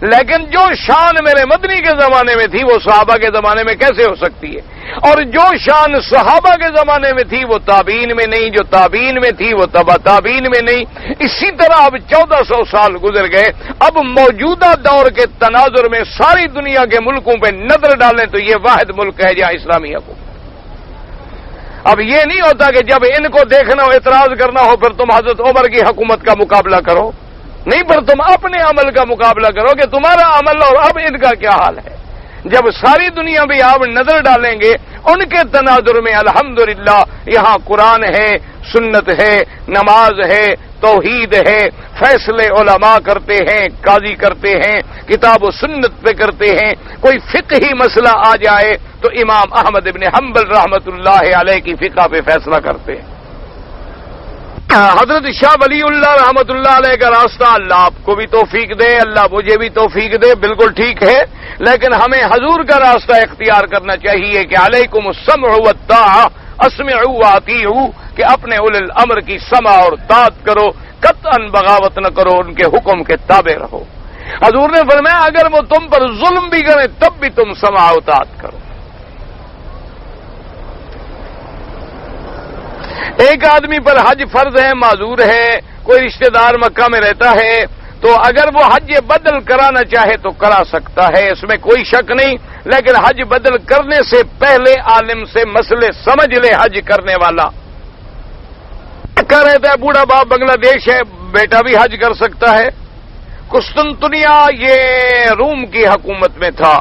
لیکن جو شان میرے مدنی کے زمانے میں تھی وہ صحابہ کے زمانے میں کیسے ہو سکتی ہے؟ اور جو شان صحابہ کے زمانے میں تھی وہ تابعین میں نہیں، جو تابعین میں تھی وہ تبع تابعین میں نہیں۔ اسی طرح اب 1400 سال گزر گئے، اب موجودہ دور کے تناظر میں ساری دنیا کے ملکوں پہ نظر ڈالیں تو یہ واحد ملک ہے جہاں اسلامی حکومت۔ اب یہ نہیں ہوتا کہ جب ان کو دیکھنا ہو اعتراض کرنا ہو پھر تم حضرت عمر کی حکومت کا مقابلہ کرو، نہیں، پھر تم اپنے عمل کا مقابلہ کرو کہ تمہارا عمل اور اب ان کا کیا حال ہے۔ جب ساری دنیا بھی آپ نظر ڈالیں گے ان کے تناظر میں الحمدللہ یہاں قرآن ہے، سنت ہے، نماز ہے، توحید ہے، فیصلے علماء کرتے ہیں، قاضی کرتے ہیں، کتاب و سنت پہ کرتے ہیں۔ کوئی فقہی مسئلہ آ جائے تو امام احمد ابن حنبل رحمت اللہ علیہ کی فقہ پہ فیصلہ کرتے ہیں۔ حضرت شاہ ولی اللہ رحمت اللہ علیہ کا راستہ اللہ آپ کو بھی توفیق دے، اللہ مجھے بھی توفیق دے، بالکل ٹھیک ہے، لیکن ہمیں حضور کا راستہ اختیار کرنا چاہیے کہ علیکم السمع والطاعہ، اسمعوا واطیعوا، کہ اپنے اولي الامر کی سمع اور طاعت کرو، قطعا بغاوت نہ کرو، ان کے حکم کے تابع رہو۔ حضور نے فرمایا اگر وہ تم پر ظلم بھی کریں تب بھی تم سمع و طاعت کرو۔ ایک آدمی پر حج فرض ہے، معذور ہے، کوئی رشتہ دار مکہ میں رہتا ہے، تو اگر وہ حج بدل کرانا چاہے تو کرا سکتا ہے، اس میں کوئی شک نہیں، لیکن حج بدل کرنے سے پہلے عالم سے مسئلے سمجھ لے حج کرنے والا۔ کہہ رہتا ہے بوڑھا باپ بنگلہ دیش ہے، بیٹا بھی حج کر سکتا ہے۔ قسطنطنیہ یہ روم کی حکومت میں تھا،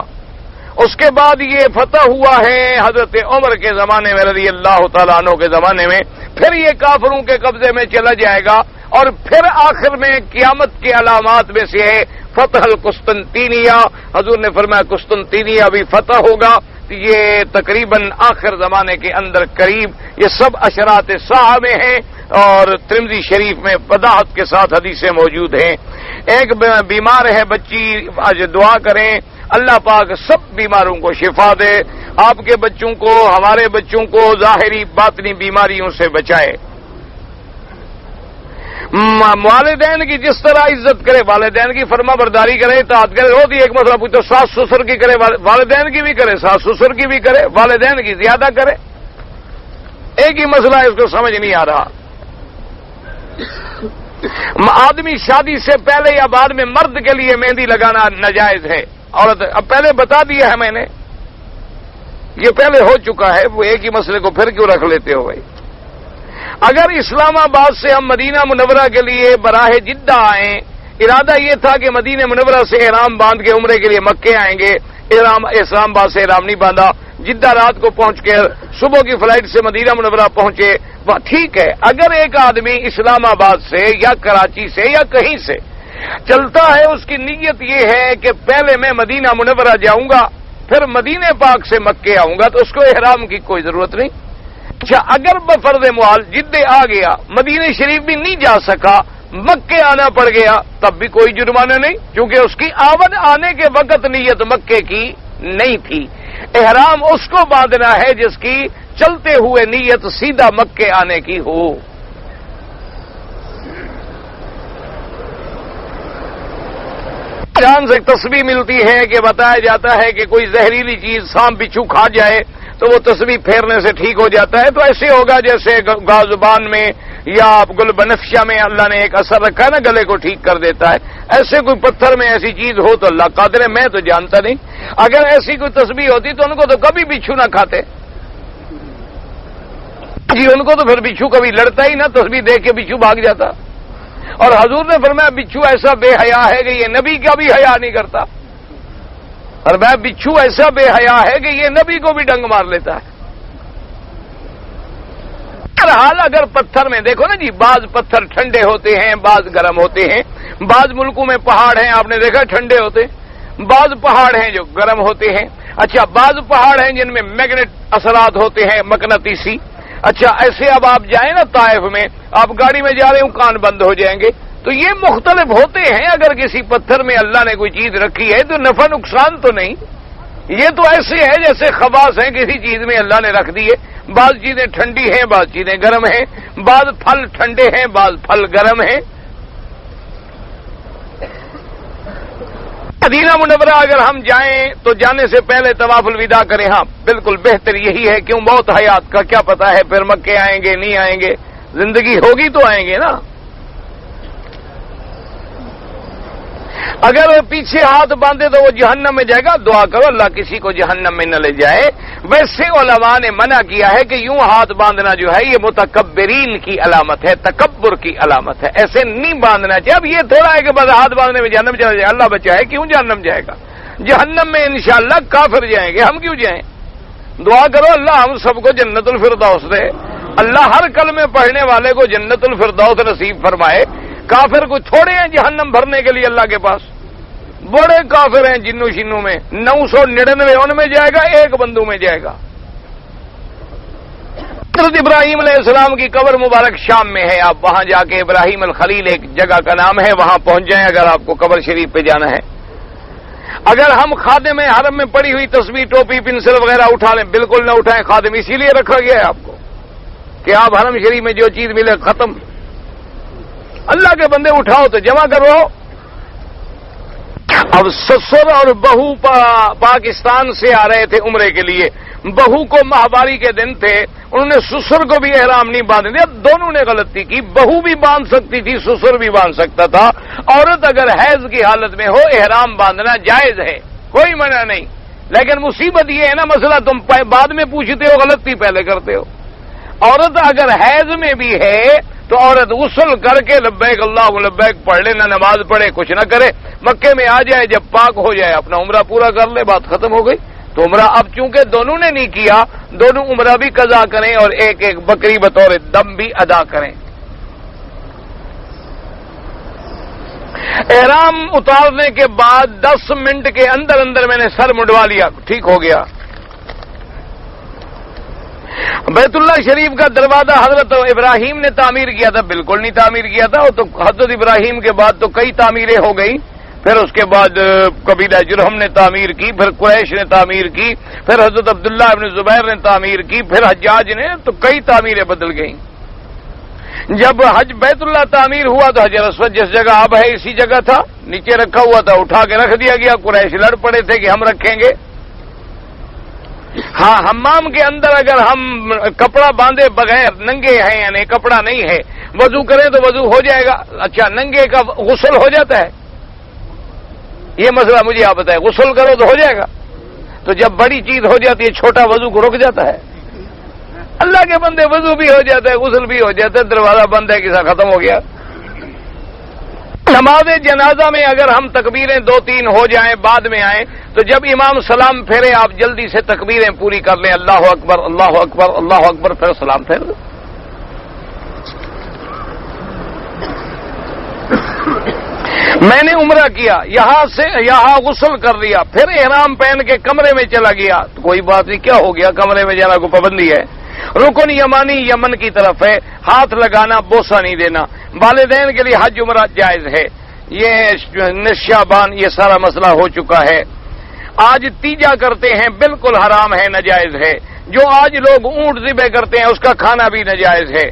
اس کے بعد یہ فتح ہوا ہے حضرت عمر کے زمانے میں رضی اللہ تعالیٰ عنہ کے زمانے میں، پھر یہ کافروں کے قبضے میں چلا جائے گا، اور پھر آخر میں قیامت کی علامات میں سے ہے فتح القسطنطینیہ۔ حضور نے فرمایا قسطنطینیہ بھی فتح ہوگا، یہ تقریباً آخر زمانے کے اندر قریب، یہ سب اشراط ساعہ میں ہیں اور ترمذی شریف میں وضاحت کے ساتھ حدیثیں موجود ہیں۔ ایک بیمار ہے بچی، آج دعا کریں اللہ پاک سب بیماروں کو شفا دے، آپ کے بچوں کو، ہمارے بچوں کو ظاہری باطنی بیماریوں سے بچائے۔ والدین کی جس طرح عزت کرے، والدین کی فرما برداری کرے، اطاعت کرے۔ روز ایک مسئلہ پوچھو، ساس سسر کی کرے، والدین کی بھی کرے، ساس سسر کی بھی کرے، والدین کی زیادہ کرے۔ ایک ہی مسئلہ ہے، اس کو سمجھ نہیں آ رہا۔ آدمی شادی سے پہلے یا بعد میں مرد کے لیے مہندی لگانا ناجائز ہے، عورت اب پہلے بتا دیا ہے میں نے، یہ پہلے ہو چکا ہے، وہ ایک ہی مسئلے کو پھر کیوں رکھ لیتے ہو بھائی؟ اگر اسلام آباد سے ہم مدینہ منورہ کے لیے براہ جدہ آئیں، ارادہ یہ تھا کہ مدینہ منورہ سے احرام باندھ کے عمرے کے لیے مکے آئیں گے، اسلام آباد سے احرام نہیں باندھا، جدہ رات کو پہنچ کے صبح کی فلائٹ سے مدینہ منورہ پہنچے، ٹھیک ہے۔ اگر ایک آدمی اسلام آباد سے یا کراچی سے یا کہیں سے چلتا ہے، اس کی نیت یہ ہے کہ پہلے میں مدینہ منورہ جاؤں گا پھر مدینہ پاک سے مکے آؤں گا، تو اس کو احرام کی کوئی ضرورت نہیں۔ اچھا، اگر بفرض محال جدے آ گیا، مدینہ شریف بھی نہیں جا سکا، مکے آنا پڑ گیا، تب بھی کوئی جرمانہ نہیں، کیونکہ اس کی آمد آنے کے وقت نیت مکے کی نہیں تھی۔ احرام اس کو باندھنا ہے جس کی چلتے ہوئے نیت سیدھا مکے آنے کی ہو۔ جان سے تسبیح ملتی ہے کہ بتایا جاتا ہے کہ کوئی زہریلی چیز سانپ بچھو کھا جائے تو وہ تسبیح پھیرنے سے ٹھیک ہو جاتا ہے، تو ایسے ہوگا جیسے گازبان میں یا گل بنفشہ میں اللہ نے ایک اثر رکھا ہے نا، گلے کو ٹھیک کر دیتا ہے، ایسے کوئی پتھر میں ایسی چیز ہو تو اللہ قادر ہے، میں تو جانتا نہیں۔ اگر ایسی کوئی تسبیح ہوتی تو ان کو تو کبھی بچھو نہ کھاتے جی، ان کو تو پھر بچھو کبھی لڑتا ہی نہ، تسبیح دیکھ کے بچھو بھاگ جاتا۔ اور حضور نے فرمایا بچھو ایسا بے حیا ہے کہ یہ نبی کا بھی حیا نہیں کرتا، اور میں بچھو ایسا بے حیا ہے کہ یہ نبی کو بھی ڈنگ مار لیتا ہے۔ بہرحال اگر پتھر میں دیکھو نا جی، بعض پتھر ٹھنڈے ہوتے ہیں، بعض گرم ہوتے ہیں، بعض ملکوں میں پہاڑ ہیں آپ نے دیکھا ٹھنڈے ہوتے، بعض پہاڑ ہیں جو گرم ہوتے ہیں۔ اچھا، بعض پہاڑ ہیں جن میں میگنیٹ اثرات ہوتے ہیں، مقناطیسی۔ اچھا، ایسے اب آپ جائیں نا طائف میں، آپ گاڑی میں جا رہے ہوں کان بند ہو جائیں گے، تو یہ مختلف ہوتے ہیں۔ اگر کسی پتھر میں اللہ نے کوئی چیز رکھی ہے تو نفع نقصان تو نہیں، یہ تو ایسے ہے جیسے خواص ہیں کسی چیز میں اللہ نے رکھ دی ہے، بعض چیزیں ٹھنڈی ہیں، بعض چیزیں گرم ہیں، بعض پھل ٹھنڈے ہیں، بعض پھل گرم ہیں۔ مدینہ منورہ اگر ہم جائیں تو جانے سے پہلے طواف الوداع کریں، ہاں بالکل بہتر یہی ہے، کیوں موت حیات کا کیا پتہ ہے، پھر مکے آئیں گے نہیں آئیں گے، زندگی ہوگی تو آئیں گے نا۔ اگر پیچھے ہاتھ باندھے تو وہ جہنم میں جائے گا. دعا کرو اللہ کسی کو جہنم میں نہ لے جائے. ویسے علماء نے منع کیا ہے کہ یوں ہاتھ باندھنا جو ہے یہ متکبرین کی علامت ہے, تکبر کی علامت ہے. ایسے نہیں باندھنا چاہیے. اب یہ تھوڑا ہے کہ بس ہاتھ باندھنے میں جہنم چلا جائے. اللہ بچائے, کیوں جہنم جائے گا؟ جہنم میں انشاءاللہ کافر جائیں گے, ہم کیوں جائیں؟ دعا کرو اللہ ہم سب کو جنت الفردوس دے. اللہ ہر کلمے پڑھنے والے کو جنت الفردوس نصیب فرمائے. کافر کو تھوڑے ہیں جہنم بھرنے کے لیے اللہ کے پاس, بڑے کافر ہیں جنوں شنوں میں. 999 ان میں جائے گا, ایک بندو میں جائے گا. حضرت ابراہیم علیہ السلام کی قبر مبارک شام میں ہے. آپ وہاں جا کے, ابراہیم الخلیل ایک جگہ کا نام ہے, وہاں پہنچ جائیں اگر آپ کو قبر شریف پہ جانا ہے. اگر ہم خادم حرم میں پڑی ہوئی تصویر, ٹوپی, پنسل وغیرہ اٹھا لیں, بالکل نہ اٹھائیں. خادم اسی لیے رکھا گیا ہے آپ کو کہ آپ حرم شریف میں جو چیز ملے ختم. اللہ کے بندے اٹھاؤ تو جمع کرو. اب سسر اور بہو پاکستان سے آ رہے تھے عمرے کے لیے. بہو کو ماہواری کے دن تھے, انہوں نے سسر کو بھی احرام نہیں باندھ دیا. دونوں نے غلطی کی. بہو بھی باندھ سکتی تھی, سسر بھی باندھ سکتا تھا. عورت اگر حیض کی حالت میں ہو احرام باندھنا جائز ہے, کوئی منع نہیں. لیکن مصیبت یہ ہے نا, مسئلہ تم بعد میں پوچھتے ہو, غلطی پہلے کرتے ہو. عورت اگر حیض میں بھی ہے تو عورت غسل کر کے لبیک اللہ لبیک پڑھ لے, نہ نماز پڑھے, کچھ نہ کرے, مکے میں آ جائے, جب پاک ہو جائے اپنا عمرہ پورا کر لے, بات ختم ہو گئی. تو عمرہ اب چونکہ دونوں نے نہیں کیا, دونوں عمرہ بھی قضا کریں اور ایک ایک بکری بطور دم بھی ادا کریں. احرام اتارنے کے بعد 10 منٹ کے اندر اندر میں نے سر منڈوا لیا, ٹھیک ہو گیا. بیت اللہ شریف کا دروازہ حضرت ابراہیم نے تعمیر کیا تھا؟ بالکل نہیں تعمیر کیا تھا. وہ تو حضرت ابراہیم کے بعد تو کئی تعمیریں ہو گئی. پھر اس کے بعد قبیلہ جرہم نے تعمیر کی, پھر قریش نے تعمیر کی, پھر حضرت عبداللہ ابن زبیر نے تعمیر کی, پھر حجاج نے, تو کئی تعمیریں بدل گئیں. جب حج بیت اللہ تعمیر ہوا تو حجر اسود جس جگہ اب ہے اسی جگہ تھا, نیچے رکھا ہوا تھا, اٹھا کے رکھ دیا گیا. قریش لڑ پڑے تھے کہ ہم رکھیں گے. ہاں, حمام کے اندر اگر ہم کپڑا باندھے بغیر ننگے ہیں, یعنی کپڑا نہیں ہے, وضو کریں تو وضو ہو جائے گا. اچھا, ننگے کا غسل ہو جاتا ہے؟ یہ مسئلہ مجھے آپ بتائیں. غسل کرو تو ہو جائے گا, تو جب بڑی چیز ہو جاتی ہے چھوٹا وضو کو رک جاتا ہے. اللہ کے بندے وضو بھی ہو جاتا ہے, غسل بھی ہو جاتا ہے, دروازہ بند ہے, کسا ختم ہو گیا. نماز جنازہ میں اگر ہم تکبیریں 2-3 ہو جائیں بعد میں آئیں, تو جب امام سلام پھیرے آپ جلدی سے تکبیریں پوری کر لیں. اللہ اکبر اللہ اکبر اللہ اکبر, پھر سلام پھیر دیں. میں نے عمرہ کیا, یہاں غسل کر لیا, پھر احرام پہن کے کمرے میں چلا گیا, تو کوئی بات نہیں, کیا ہو گیا, کمرے میں جانا کو پابندی ہے. رکن یمانی یمن کی طرف ہے, ہاتھ لگانا, بوسہ نہیں دینا. والدین کے لیے حج عمرہ جائز ہے. یہ شعبان یہ سارا مسئلہ ہو چکا ہے. آج تیجا کرتے ہیں, بالکل حرام ہے, ناجائز ہے. جو آج لوگ اونٹ ذبح کرتے ہیں اس کا کھانا بھی ناجائز ہے.